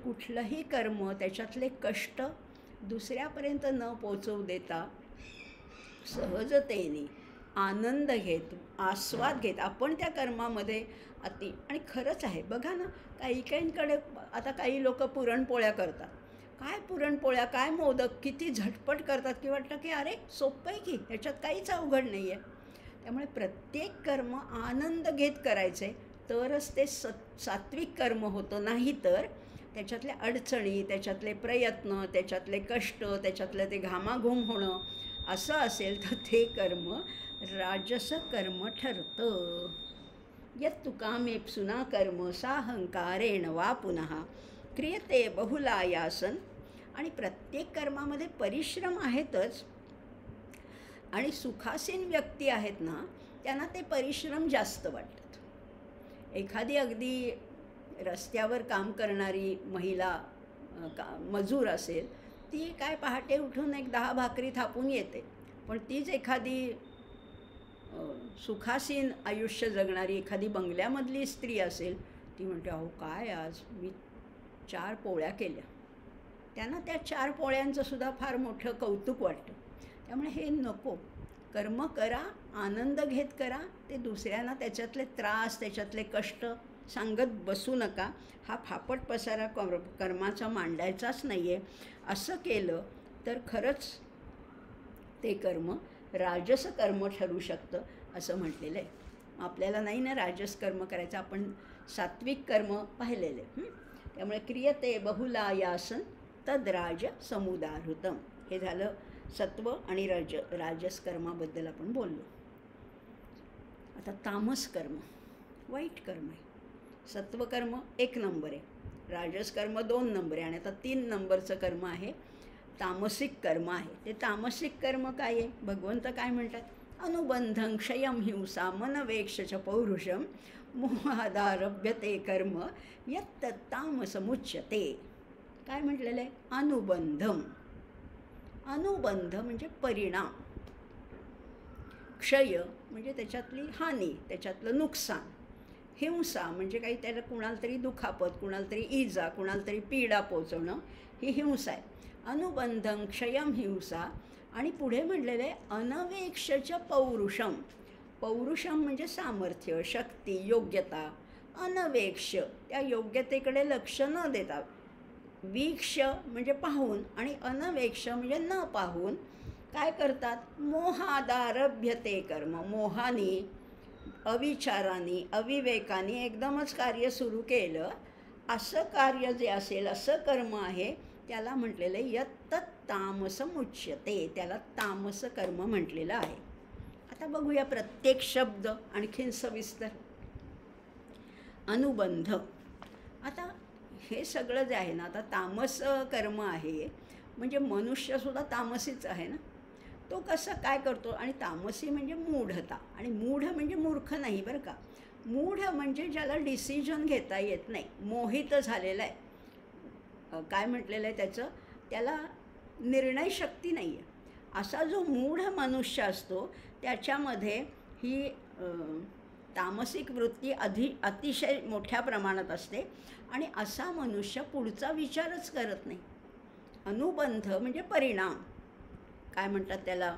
कुठलंही कर्म त्याच्यातले कष्ट दुसऱ्यापर्यंत न पोचवू देता सहजतेने आनंद घेत, आस्वाद घेत आपण त्या कर्मामध्ये आणि खरंच आहे बघा ना, काहींकडे आता काही लोक पुरणपोळ्या करतात. काय पुरणपोळ्या, काय मोदक, किती झटपट करतात की वाटतं की अरे सोपं आहे की, ह्याच्यात काहीच अवघड नाही आहे. त्यामुळे प्रत्येक कर्म आनंद घेत करायचे तरच ते सात्विक कर्म होतं. नाही तर त्याच्यातल्या अडचणी, त्याच्यातले प्रयत्न, त्याच्यातले कष्ट, त्याच्यातलं ते घामाघूम होणं असं असेल तर ते कर्म राजस कर्म ठरतं. यत्तु कामेप्सुना कर्म साहंकारेण वा पुनः क्रियते बहुलायासन. आणि प्रत्येक कर्मामध्ये परिश्रम आहेतच, आणि सुखासीन व्यक्ती आहेत ना, त्यांना ते परिश्रम जास्त वाटतात. एखादी अगदी रस्त्यावर काम करणारी महिला मजूर असेल, ती काय पहाटे उठून एक 10 भाकरी थापून येते. पण तीच एखादी सुखासीन आयुष्य जगणारी एखादी बंगल्यामधली स्त्री असेल, ती म्हणते, अहो काय आज मी 4 पोळ्या केल्या. त्यांना त्या 4 पोळ्यांचं सुद्धा फार मोठं कौतुक वाटतं. त्यामुळे हे नको. कर्म करा, आनंद घेत करा. ते दुसऱ्यांना त्याच्यातले त्रास, त्याच्यातले कष्ट सांगत बसू नका. हा फापट पसारा कर्माचा मांडायचाच नाही आहे. असं केलं तर खरंच ते कर्म राजस कर्म ठरू शकतं असं म्हटलेलं आहे. आपल्याला नाही ना राजस कर्म करायचं, आपण सात्विक कर्म पाहिलेले. त्यामुळे क्रियते बहुलायासन तद्राज समुदाहृतम. हे झालं सत्व आणि राजस कर्माबद्दल आपण बोललो. आता तामस कर्म वाईट कर्म आहे. सत्वकर्म 1 नंबर आहे, राजस कर्म 2 नंबर आहे, आणि आता 3 नंबरचं कर्म आहे तामसिक कर्म आहे. ते तामसिक कर्म काय आहे? भगवंत काय म्हणतात? अनुबंधं क्षयं हिंसा मनवेक्ष पौरुषम मोहादारभ्यते कर्म यत्तत्तामसमुच्यते. काय म्हटलेलं आहे? अनुबंधम. अनुबंध म्हणजे परिणाम, क्षय म्हणजे त्याच्यातली हानी, त्याच्यातलं नुकसान, हिंसा म्हणजे काही त्याला कुणाला तरी दुखापत, कुणाला तरी इजा, कुणाला तरी पीडा पोचवणं, ही हिंसा आहे. अनुबंधं क्षयं हिंसा. आणि पुढे म्हटलेलं आहे अनवेक्षच पौरुषम. पौरुषम म्हणजे सामर्थ्य, शक्ती, योग्यता. अनवेक्ष त्या योग्यतेकडे लक्ष न देता. वीक्ष म्हणजे पाहून, आणि अनवेक्ष म्हणजे न पाहून काय करतात? मोहादारभ्यते कर्म. मोहाने, अविचाराने, अविवेकाने एकदमच कार्य सुरू केलं, असं कार्य जे असेल, असं कर्म आहे, त्याला म्हटलेलं आहे यत्तत् तामसमुच्यते. त्याला तामस कर्म म्हटलेलं आहे. आता बघूया प्रत्येक शब्द आणखीन सविस्तर. अनुबंध. आता हे सगळं जे आहे ना, आता तामस कर्म आहे म्हणजे मनुष्यसुद्धा तामसीच आहे ना. तो कसं काय करतो? आणि तामसी म्हणजे मूढता. आणि मूढ म्हणजे मूर्ख नाही बरं का. मूढ म्हणजे ज्याला डिसिजन घेता येत नाही, मोहित झालेला आहे. काय म्हटलेलं आहे त्याचं? त्याला निर्णयशक्ती नाही आहे. असा जो मूढ मनुष्य असतो त्याच्यामध्ये ही तामसिक वृत्ती अतिशय मोठ्या प्रमाणात असते, आणि असा मनुष्य पुढचा विचारच करत नाही. अनुबंध म्हणजे परिणाम. काय म्हणतात त्याला?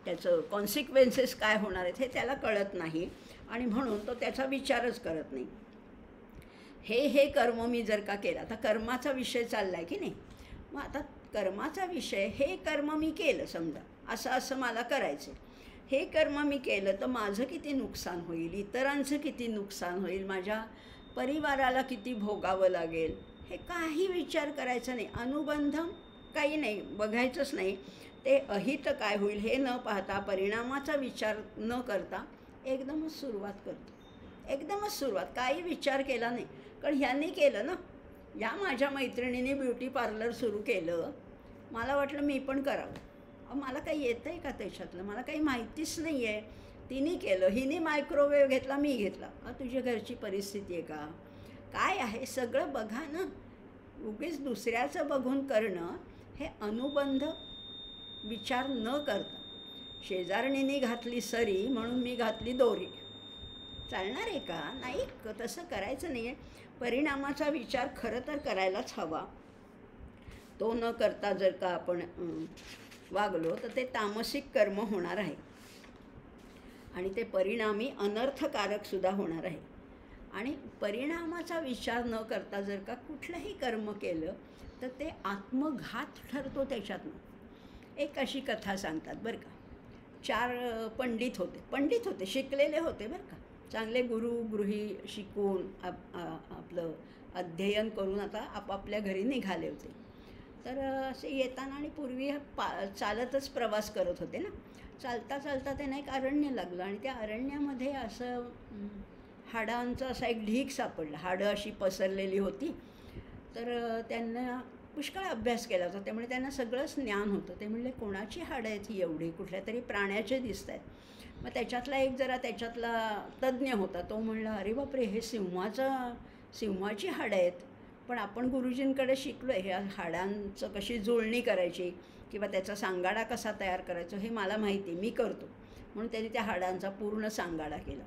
त्याचं कॉन्सिक्वेन्सेस काय होणार आहेत हे त्याला कळत नाही, आणि म्हणून तो त्याचा विचारच करत नाही. हे कर्म मी जर का केलं, आता कर्माचा विषय चालला आहे की नाही, मग आता कर्माचा विषय, हे कर्म मी केलं समजा, असं मला करायचं, हे कर्म मी केलं तर माझं किती नुकसान होईल, इतरांचं किती नुकसान होईल, माझ्या परिवाराला किती भोगावं लागेल, हे काही विचार करायचा नाही. अनुबंधम काही नाही, बघायचंच नाही. ते अहित काय होईल हे न पाहता, परिणामाचा विचार न करता एकदमच सुरुवात करतो. एकदमच सुरुवात, काही विचार केला नाही. कारण ह्यांनी केलं ना, या माझ्या मैत्रिणीने ब्युटी पार्लर सुरू केलं, मला वाटलं मी पण करावं. मला काही येतं आहे का त्याच्यातलं? मला काही माहितीच नाही आहे. तिने केलं, हिने मायक्रोवेव्ह घेतला, मी घेतला. तुझ्या घरची परिस्थिती आहे का, काय आहे, सगळं बघा ना. उगीच दुसऱ्याचं बघून करणं हे अनुबंध विचार न करता. शेजारणीने घातली सरी म्हणून मी घातली दोरी, चालणार आहे का? नाही, तसं करायचं नाही आहे. परिणामाचा विचार खरं तर करायलाच हवा. तो न करता जर का आपण वागलो तर ते तामसिक कर्म होणार आहे, आणि ते परिणामी अनर्थकारकसुद्धा होणार आहे. आणि परिणामाचा विचार न करता जर का कुठलंही कर्म केलं तर ते आत्मघात ठरतो त्याच्यातनं. एक अशी कथा सांगतात बरं का. 4 पंडित होते, शिकलेले होते बरं का, चांगले गृही शिकून आपलं अध्ययन करून आता आपापल्या घरी निघाले होते. तर असे येताना, आणि पूर्वी चालतच प्रवास करत होते ना, चालता चालता त्यांना एक अरण्य लागलं, आणि त्या अरण्यामध्ये असं हाडांचा असा एक ढीग सापडला. हाडं अशी पसरलेली होती. तर त्यांना पुष्कळ अभ्यास केला होता, त्यामुळे त्यांना सगळंच ज्ञान होतं. ते म्हणले कोणाची हाडं आहेत ही एवढी, कुठल्या तरी प्राण्याचे दिसत आहेत. मग त्याच्यातला एक जरा त्याच्यातला तज्ज्ञ होता, तो म्हणला अरे बापरे, हे सिंहाची हाडं आहेत. पण आपण गुरुजींकडे शिकलो आहे ह्या हाडांचं कशी जुळणी करायची किंवा त्याचा सांगाडा कसा तयार करायचा हे मला माहिती आहे, मी करतो. म्हणून त्यांनी त्या हाडांचा पूर्ण सांगाडा केला.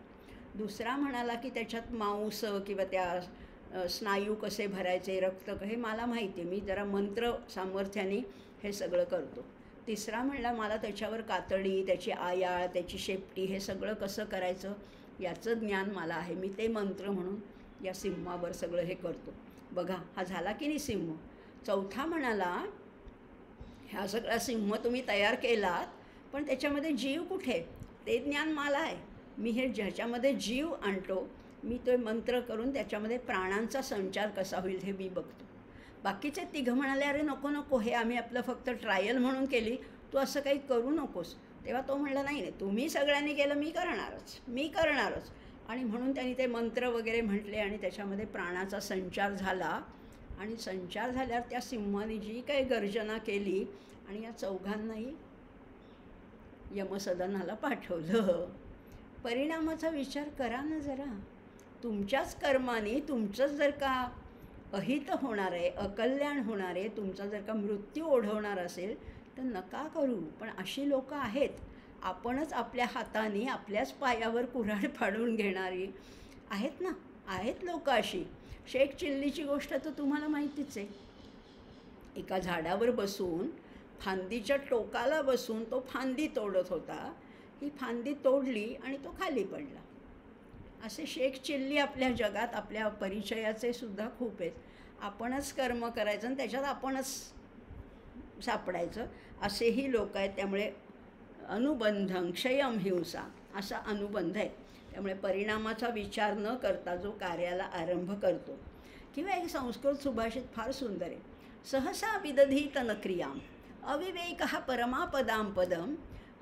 दुसरा म्हणाला की त्याच्यात मांस किंवा त्या स्नायू कसे भरायचे, रक्त हे मला माहिती आहे, मी जरा मंत्र सामर्थ्याने हे सगळं करतो. तिसरा म्हणला मला त्याच्यावर कातडी, त्याची आयाळ, त्याची शेपटी हे सगळं कसं करायचं याचं ज्ञान मला आहे, मी ते मंत्र म्हणून या सिंहावर सगळं हे करतो. बघा हा झाला की नाही सिंह. चौथा म्हणाला ह्या सगळा सिंह तुम्ही तयार केलात, पण त्याच्यामध्ये जीव कुठे, ते ज्ञान मला आहे. मी हे ज्याच्यामध्ये जीव आणतो, मी तो मंत्र करून त्याच्यामध्ये प्राणांचा संचार कसा होईल हे मी बघतो. बाकीचे तिघं म्हणाले अरे नको नको, हे आम्ही आपलं फक्त ट्रायल म्हणून केली, तू असं काही करू नकोस. तेव्हा तो म्हणला नाही नाही, तुम्ही सगळ्यांनी केलं, मी करणारच. आणि म्हणून त्यांनी ते मंत्र वगैरे म्हटले आणि त्याच्यामध्ये प्राणाचा संचार झाला. आणि संचार झाल्यावर त्या सिंहाने जी काही गर्जना केली आणि या चौघांनाही यमसदनाला पाठवलं. परिणामाचा विचार करा ना जरा. तुमच्याच कर्माने तुमचंच जर का अहित होणार आहे, अकल्याण होणार आहे, तुमचा जर का मृत्यू ओढवणार असेल तर नका करू. पण अशी लोकं आहेत, आपणच आपल्या हाताने आपल्याच पायावर कुऱ्हाड फाडून घेणारी आहेत ना, आहेत लोकं अशी. शेख चिल्लीची गोष्ट तर तुम्हाला माहितीच आहे. एका झाडावर बसून फांदीच्या टोकाला बसून तो फांदी तोडत होता. ही फांदी तोडली आणि तो खाली पडला. असे शेख चिल्ली आपल्या जगात आपल्या परिचयाचे सुद्धा खूप आहेत. आपणच कर्म करायचं आणि त्याच्यात आपणच सापडायचं, असेही लोक आहेत. त्यामुळे अनुबंधं क्षयम हिंसा असा अनुबंध आहे. त्यामुळे परिणामाचा विचार न करता जो कार्याला आरंभ करतो. किंवा एक संस्कृत सुभाषित फार सुंदर आहे, सहसा विदधीत न क्रियां अविवेकः परमापदां पदं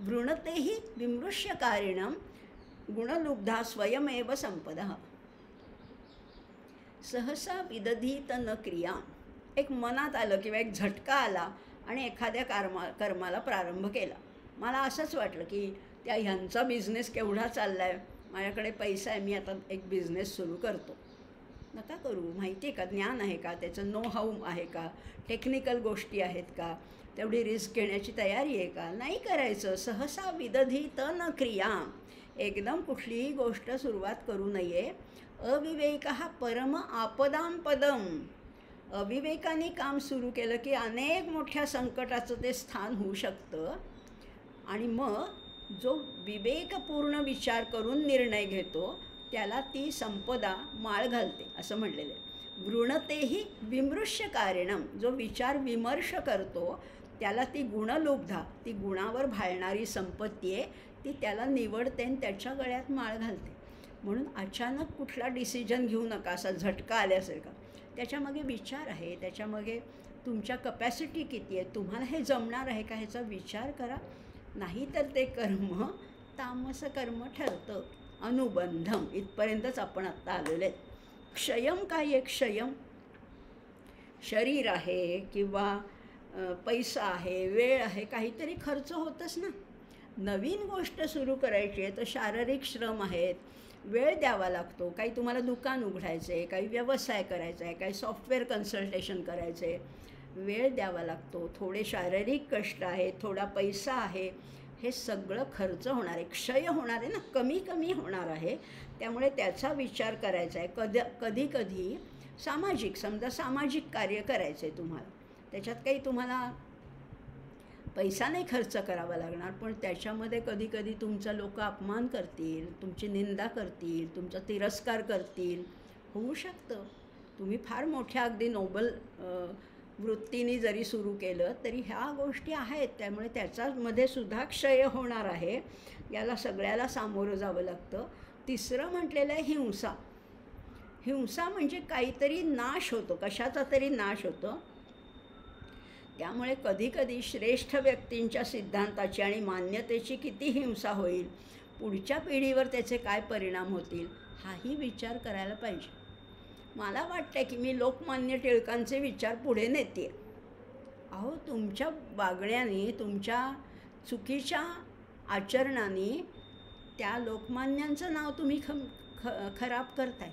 वृणतेहि विमृश्यकारिणं गुणलुब्धा स्वयमेव संपदः. सहसा विदधीत न क्रिया, एक मनात आलं किंवा एक झटका आला आणि एखाद्या कर्माला प्रारंभ केला. मला असंच वाटलं की ह्यांचा बिझनेस केवढा चालला आहे, माझ्याकडे पैसा आहे, मी आता एक बिझनेस सुरू करतो. नका करू. माहिती आहे का, ज्ञान आहे का, त्याचं नो हाऊ आहे का, टेक्निकल गोष्टी आहेत का, तेवढी रिस्क घेण्याची तयारी आहे का, नाही करायचं. सहसा विदधीत न क्रिया, एकदम कुठलीही गोष्ट सुरुवात करू नये. अविवेकः परम आपदां पदं, अविवेकाने काम सुरू केलं की अनेक मोठ्या संकटाचं ते स्थान होऊ शकतं. आणि मग जो विवेकपूर्ण विचार करून निर्णय घेतो त्याला ती संपदा माळ घालते असं म्हणलेलं आहे. वृणतेही विमृश्यकारिणं, जो विचार विमर्श करतो त्याला ती गुणलुब्धा, ती गुणावर भाळणारी संपत्ती आहे, ती त्याला निवडते आणि त्याच्या गळ्यात माळ घालते. म्हणून अचानक कुठला डिसिजन घेऊ नका, असा झटका आल्यासारखा. त्याच्यामागे विचार आहे, त्याच्यामागे तुमच्या कपॅसिटी किती आहे, तुम्हाला हे जमणार आहे का ह्याचा विचार करा. नाहीतर ते कर्म तामस कर्म ठरतं. अनुबंधम इथपर्यंतच आपण आत्ता आलेले आहेत. क्षयम काय आहे, क्षयम शरीर आहे किंवा पैसा आहे, वेळ आहे, काहीतरी खर्च होतच ना. नवीन गोष्ट सुरू करायची आहे तर शारीरिक श्रम आहेत, वेळ द्यावा लागतो. काही तुम्हाला दुकान उघडायचं आहे, काही व्यवसाय करायचा आहे, काही सॉफ्टवेअर कन्सल्टेशन करायचं आहे, वेळ द्यावा लागतो. थोडे शारीरिक कष्ट आहेत, थोडा पैसा आहे, हे सगळं खर्च होणार आहे, क्षय होणार आहे ना, कमी कमी होणार आहे. त्यामुळे त्याचा विचार करायचा आहे. कधी कधी समजा सामाजिक कार्य करायचं आहे तुम्हाला, त्याच्यात काही तुम्हाला पैसा नाही खर्च करावा लागणार, पण त्याच्यामध्ये कधी कधी तुमचा लोक अपमान करतील, तुमची निंदा करतील, तुमचा तिरस्कार करतील, होऊ शकतं. तुम्ही फार मोठ्या अगदी नोबल वृत्तीने जरी सुरू केलं तरी ह्या गोष्टी आहेत. त्यामुळे त्याच्यामध्ये सुद्धा क्षय होणार आहे, याला सगळ्याला सामोरं जावं लागतं. तिसरं म्हटलेलं आहे हिंसा. हिंसा म्हणजे काहीतरी नाश होतो, कशाचा तरी नाश होतो. त्यामुळे कधीकधी श्रेष्ठ व्यक्तींच्या सिद्धांताची आणि मान्यतेची किती हिंसा होईल, पुढच्या पिढीवर त्याचे काय परिणाम होतील, हाही विचार करायला पाहिजे. मला वाटतं की मी लोकमान्य टिळकांचे विचार पुढे नेते. अहो, तुमच्या वागण्याने, तुमच्या चुकीच्या आचरणाने त्या लोकमान्यांचं नाव तुम्ही खराब करताय.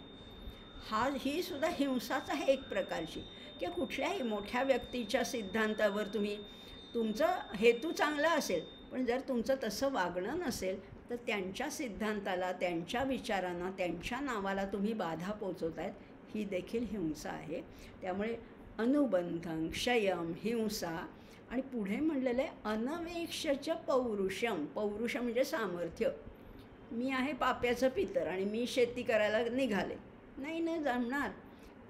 ही सुद्धा हिंसाच आहे एक प्रकारची, की कुठल्याही मोठ्या व्यक्तीच्या सिद्धांतावर तुम्ही, तुमचं हेतू चांगला असेल, पण जर तुमचं तसं वागणं नसेल तर त्यांच्या सिद्धांताला, त्यांच्या विचारांना, त्यांच्या नावाला तुम्ही बाधा पोचवतायत. ही देखील हिंसा आहे. त्यामुळे अनुबंधं, क्षयम, हिंसा, आणि पुढे म्हणलेलं आहे अनवेक्षच पौरुषम. पौरुष म्हणजे सामर्थ्य. मी आहे पाप्याचं पितर आणि मी शेती करायला निघाले, नाही जमणार.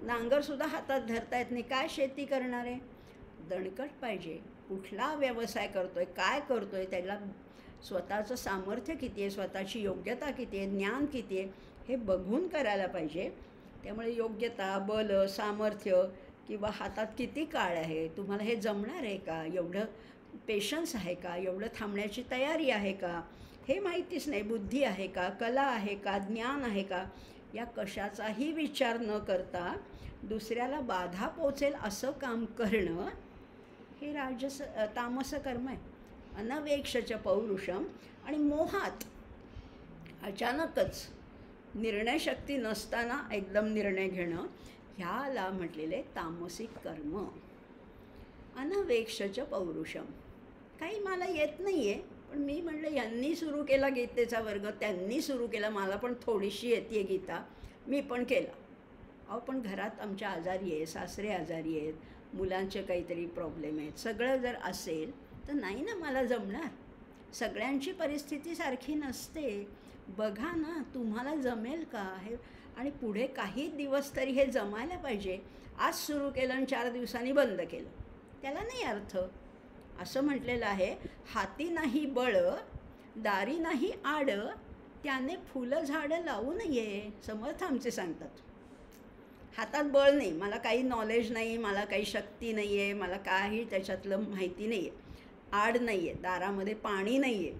नांगरसुद्धा हातात धरता येत नाही, काय शेती करणार आहे? दणकट पाहिजे. कुठला व्यवसाय करतो आहे, काय करतो आहे, त्याला स्वतःचं सामर्थ्य किती आहे, स्वतःची योग्यता किती आहे, ज्ञान किती आहे, हे बघून करायला पाहिजे. त्यामुळे योग्यता, बल, सामर्थ्य किंवा हातात किती काळ आहे, तुम्हाला हे जमणार आहे का, एवढं पेशन्स आहे का, एवढं थांबण्याची तयारी आहे का, हे माहितीच नाही. बुद्धी आहे का, कला आहे का, ज्ञान आहे का, या कशाचाही विचार न करता दुसऱ्याला बाधा पोचेल असं काम करणं हे तामस कर्म आहे. अनवेक्षच पौरुषम. आणि मोहात अचानकच निर्णयशक्ती नसताना एकदम निर्णय घेणं, ह्याला म्हटलेले तामसिक कर्म. अनवेक्षच पौरुषम. काही मला येत नाही आहे, पण मी म्हटलं यांनी सुरू केला गीतेचा वर्ग, त्यांनी सुरू केला, मला पण थोडीशी येते गीता, मी पण केला. अहो, पण घरात आमच्या आजारी आहे, सासरे आजारी आहेत, मुलांचे काहीतरी प्रॉब्लेम आहेत, सगळं जर असेल तर नाही ना मला जमणार. सगळ्यांची परिस्थिती सारखी नसते. बघा ना तुम्हाला जमेल का हे, आणि पुढे काही दिवस तरी हे जमायला पाहिजे. आज सुरू केलं आणि 4 दिवसांनी बंद केलं, त्याला नाही अर्थ. असं म्हटलेलं आहे, हाती नाही बळ, दारी नाही आड, त्याने फुलं झाडं लावू नये. समर्थ आमचे सांगतात. हातात बळ नाही, मला काही नॉलेज नाही, मला काही शक्ती नाही आहे, मला काही त्याच्यातलं माहिती नाही आहे, आड नाही आहे, दारामध्ये पाणी नाही आहे,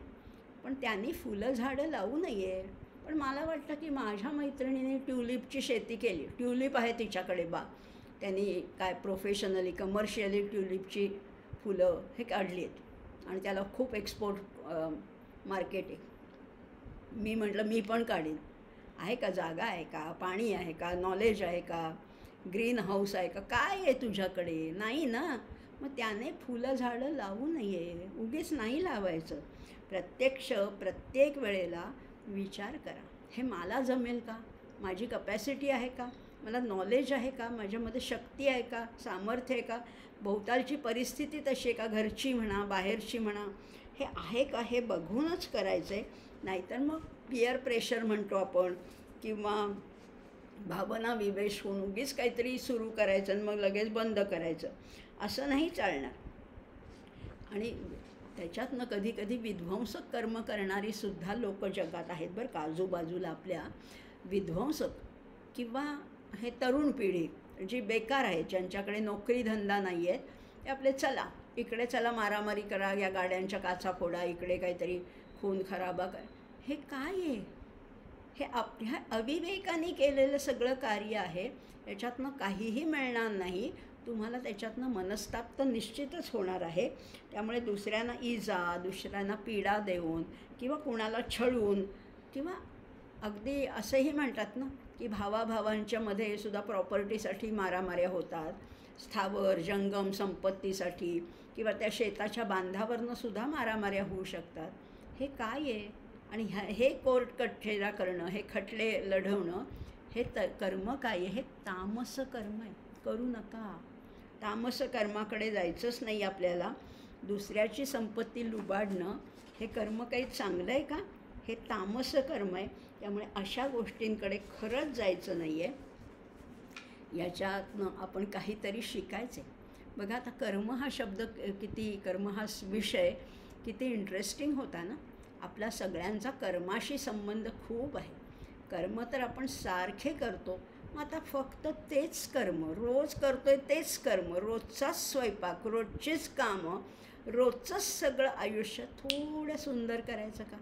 पण त्यांनी फुलं झाडं लावू नये. पण मला वाटतं की माझ्या मैत्रिणीने ट्युलिपची शेती केली, ट्युलिप आहे तिच्याकडे बाग, त्यांनी काय प्रोफेशनली कमर्शियली ट्युलिपची फुलं हे काढली आहेत आणि त्याला खूप एक्सपोर्ट मार्केट आहे. मी म्हटलं मी पण काढीन. आहे का जागा, आहे का पाणी, आहे का नॉलेज, आहे का ग्रीन हाऊस, आहे का काय आहे तुझ्याकडे? नाही ना. मग त्याने फुलं झाडं लावू नये, उगीच नाही लावायचं. प्रत्येक वेळेला विचार करा, हे मला जमेल का, माझी कपॅसिटी आहे का, मला नॉलेज आहे का, माझ्यामध्ये शक्ती आहे का, सामर्थ्य आहे का, भोवतालची परिस्थिती तशी आहे का, घरची म्हणा बाहेरची म्हणा, हे आहे का, हे बघूनच करायचं आहे. नाहीतर मग पियर प्रेशर म्हणतो आपण, किंवा भावना विवेश होऊन उगीच काहीतरी सुरू करायचं आणि मग लगेच बंद करायचं, असं नाही चालणार. आणि त्याच्यातनं कधी कधी विध्वंसक कर्म करणारी सुद्धा लोक जगात आहेत बरं का. आजूबाजूला आपल्या विध्वंसक किंवा हे तरुण पिढी जी बेकार आहे, ज्यांच्याकडे नोकरी धंदा नाही आहेत, ते आपले चला इकडे चला मारामारी करा, या गाड्यांच्या काचा फोडा, इकडे काहीतरी खून खराबा कर. हे काय आहे? हे आपल्या अविवेकाने केलेलं सगळं कार्य आहे. याच्यातनं काहीही मिळणार नाही तुम्हाला, त्याच्यातनं मनस्ताप तर निश्चितच होणार आहे. त्यामुळे दुसऱ्यांना इजा, दुसऱ्यांना पीडा देऊन किंवा कुणाला छळून, किंवा अगदी असंही म्हणतात ना की भावाभावांच्या मध्ये सुद्धा प्रॉपर्टीसाठी मारामाऱ्या होतात, स्थावर जंगम संपत्तीसाठी, किंवा त्या शेताच्या बांधावरनं सुद्धा मारामाऱ्या होऊ शकतात. हे काय आहे? आणि हे कोर्ट कठेरा करणं, हे खटले लढवणं, हे कर्म काय आहे? हे तामस कर्म आहे. करू नका. तामस कर्माकडे जायचंच नाही आपल्याला. दुसऱ्याची संपत्ती लुबाडणं हे कर्म काही चांगलं आहे का? हे तामस कर्म आहे. त्यामुळे अशा गोष्टींकडे खरंच जायचं नाही आहे. याच्यातनं आपण काहीतरी शिकायचं आहे. बघा आता कर्म हा शब्द किती, कर्म हा विषय किती इंटरेस्टिंग होता ना. आपला सगळ्यांचा कर्माशी संबंध खूप आहे. कर्म तर आपण सारखे करतो. मग आता फक्त तेच कर्म रोज करतोय, तेच कर्म, रोजचाच स्वयंपाक, रोजचीच कामं, रोजचंच सगळं आयुष्य थोडं सुंदर करायचं का?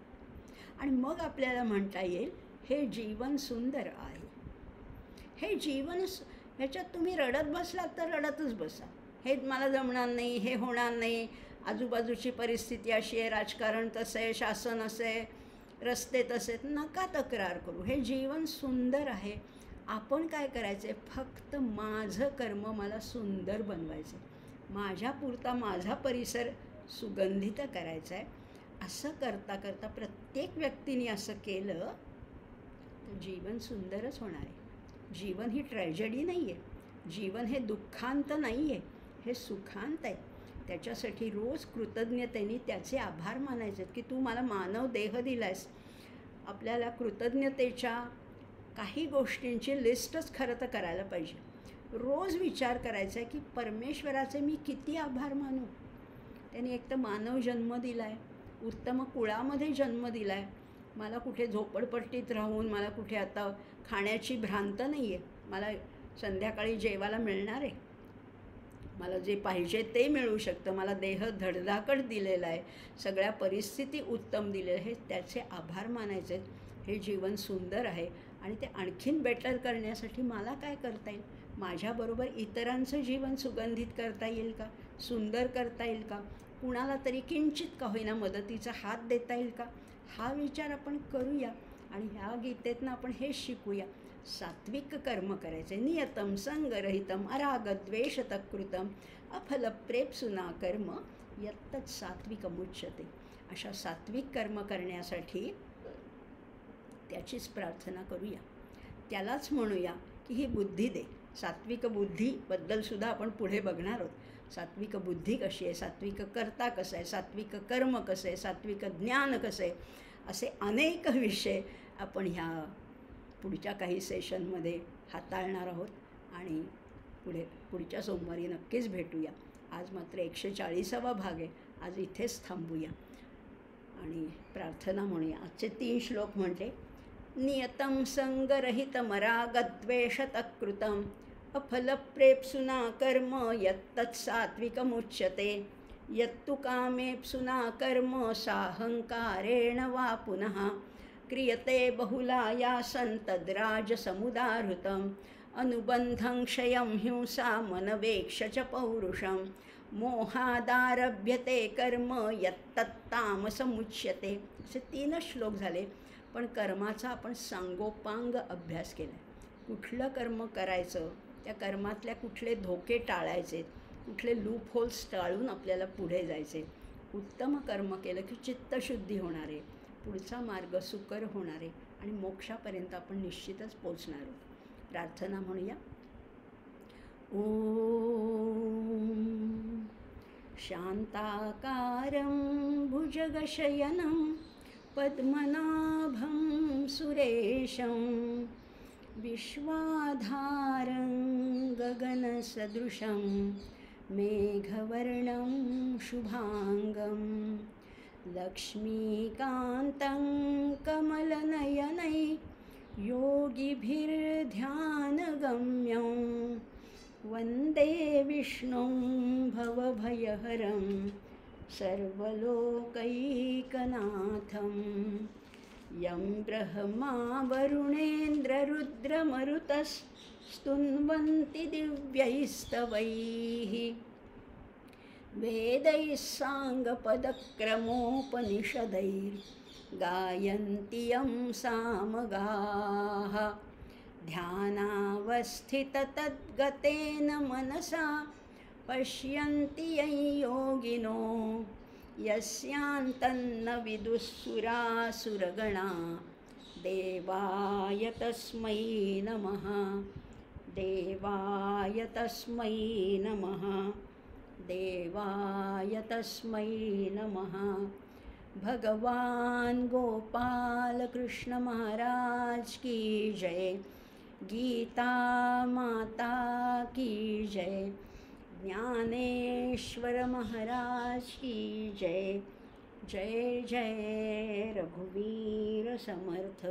आणि मग आपल्याला म्हणता येईल हे जीवन सुंदर आहे. हे जीवन, ह्याच्यात तुम्ही रडत बसलात तर रडतच बसा. हे मला जमणार नाही, हे होणार नाही, आजूबाजूची परिस्थिती अशी आहे, राजकारण तसं आहे, शासन असं आहे, रस्ते तसे आहेत. नका तक्रार करू. हे जीवन सुंदर आहे. आपण काय करायचं आहे, फक्त माझं कर्म मला सुंदर बनवायचं आहे, माझ्यापुरता माझा परिसर सुगंधित करायचा आहे. असं करता करता प्रत्येक व्यक्तीने असं केलं तर जीवन सुंदरच होणार आहे. जीवन ही ट्रॅजेडी नाही आहे, जीवन हे दुःखांत नाही आहे, हे सुखांत आहे. त्याच्यासाठी रोज कृतज्ञतेने त्याचे आभार मानायचे आहेत की तू मला मानव देह दिला आहेस. आपल्याला कृतज्ञतेच्या काही गोष्टींची लिस्टच खरं तर करायला पाहिजे. रोज विचार करायचा आहे की परमेश्वराचे मी किती आभार मानू. त्यांनी एक तर मानव जन्म दिला आहे, उत्तम कुळामध्ये जन्म दिला आहे, मला कुठे झोपडपट्टीत राहून मला कुठे आता खाण्याची भ्रांत नाही आहे, मला संध्याकाळी जेवायला मिळणार आहे, मला जे पाहिजे ते मिळू शकतं, मला देह धडधाकट दिलेला आहे, सगळ्या परिस्थिती उत्तम दिलेल्या आहे. त्याचे आभार मानायचे. हे जीवन सुंदर आहे आणि ते आणखीन बेटर करण्यासाठी मला काय करता येईल, माझ्याबरोबर इतरांचं जीवन सुगंधित करता येईल का, सुंदर करता येईल का, कुणाला तरी किंचित का होईना मदतीचा हात देता येईल का, हा विचार आपण करूया. आणि ह्या गीतेतनं आपण हेच शिकूया. सात्विक कर्म करायचे. नियतम संगरहितम अरागद्वेषतकृतम अफलप्रेप्सुना कर्म यत्तत् सात्विकमुच्यते. अशा सात्विक कर्म करण्यासाठी त्याचीच प्रार्थना करूया. त्यालाच म्हणूया की ही बुद्धी दे. सात्विक बुद्धीबद्दलसुद्धा आपण पुढे बघणार आहोत. सात्विक बुद्धी कशी आहे, सात्विक कर्ता कसं आहे, सात्विक कर्म कसं आहे, सात्विक ज्ञान कसं आहे, असे अनेक विषय आपण ह्या पुढच्या काही सेशनमध्ये हाताळणार आहोत. आणि पुढच्या सोमवारी नक्कीच भेटूया. आज मात्र 140वा भाग आहे. आज इथेच थांबूया आणि प्रार्थना म्हणूया. आजचे 3 श्लोक म्हटले. नियतं संगरहितमरागद्वेषतकृतम् अफलप्रेप्सुना कर्म यत्तत् सात्विकमुच्यते. यत्तु कामेप्सुना कर्म साहंकारेण वा पुनः क्रियते बहुलायासं तद्राजसमुदाहृतम् अनुबन्धं क्षयं हिंसा मनवेक्ष च पौरुषं मोहादारभ्यते कर्म यत्तत्तामसमुच्यते. असे 3 श्लोक झाले. पण कर्माचा आपण सांगोपांग अभ्यास केला आहे. कुठलं कर्म करायचं, त्या कर्मातल्या कुठले धोके टाळायचे, कुठले लूप होल्स टाळून आपल्याला पुढे जायचे. उत्तम कर्म केलं की चित्तशुद्धी होणार आहे, पुढचा मार्ग सुकर होणार आहे आणि मोक्षापर्यंत आपण निश्चितच पोचणार आहोत. प्रार्थना म्हणूया. ओम शांताकारं भुजगशयनं पद्मनाभं सुरेशं विश्वाधारं गगनसदृशं मेघवर्णं शुभांगं लक्ष्मीकान्तं कमलनयनै योगिभिर्ध्यानगम्यं वन्दे विष्णुं भवभयहरं सर्वलोकैकनाथं. यं ब्रह्मा वरुणेन्द्ररुद्रमरुतस्तुन्वन्ति दिव्यैस्तवैः वेदैः साङ्गपदक्रमोपनिषदैर्गायन्ति यं सामगाः. ध्यानावस्थिततद्गतेन मनसा पश्यन्ति यं योगिनो यस्यान्तन्न विदुःसुरासुरगणा. देवाय तस्मै नमः. देवाय तस्मै नमः. देवाय तस्मै नमः. भगवान गोपाल कृष्ण महाराज की जय. गीता माता की जय. ज्ञानेश्वर महाराज की जय. जय जय रघुवीर समर्थ.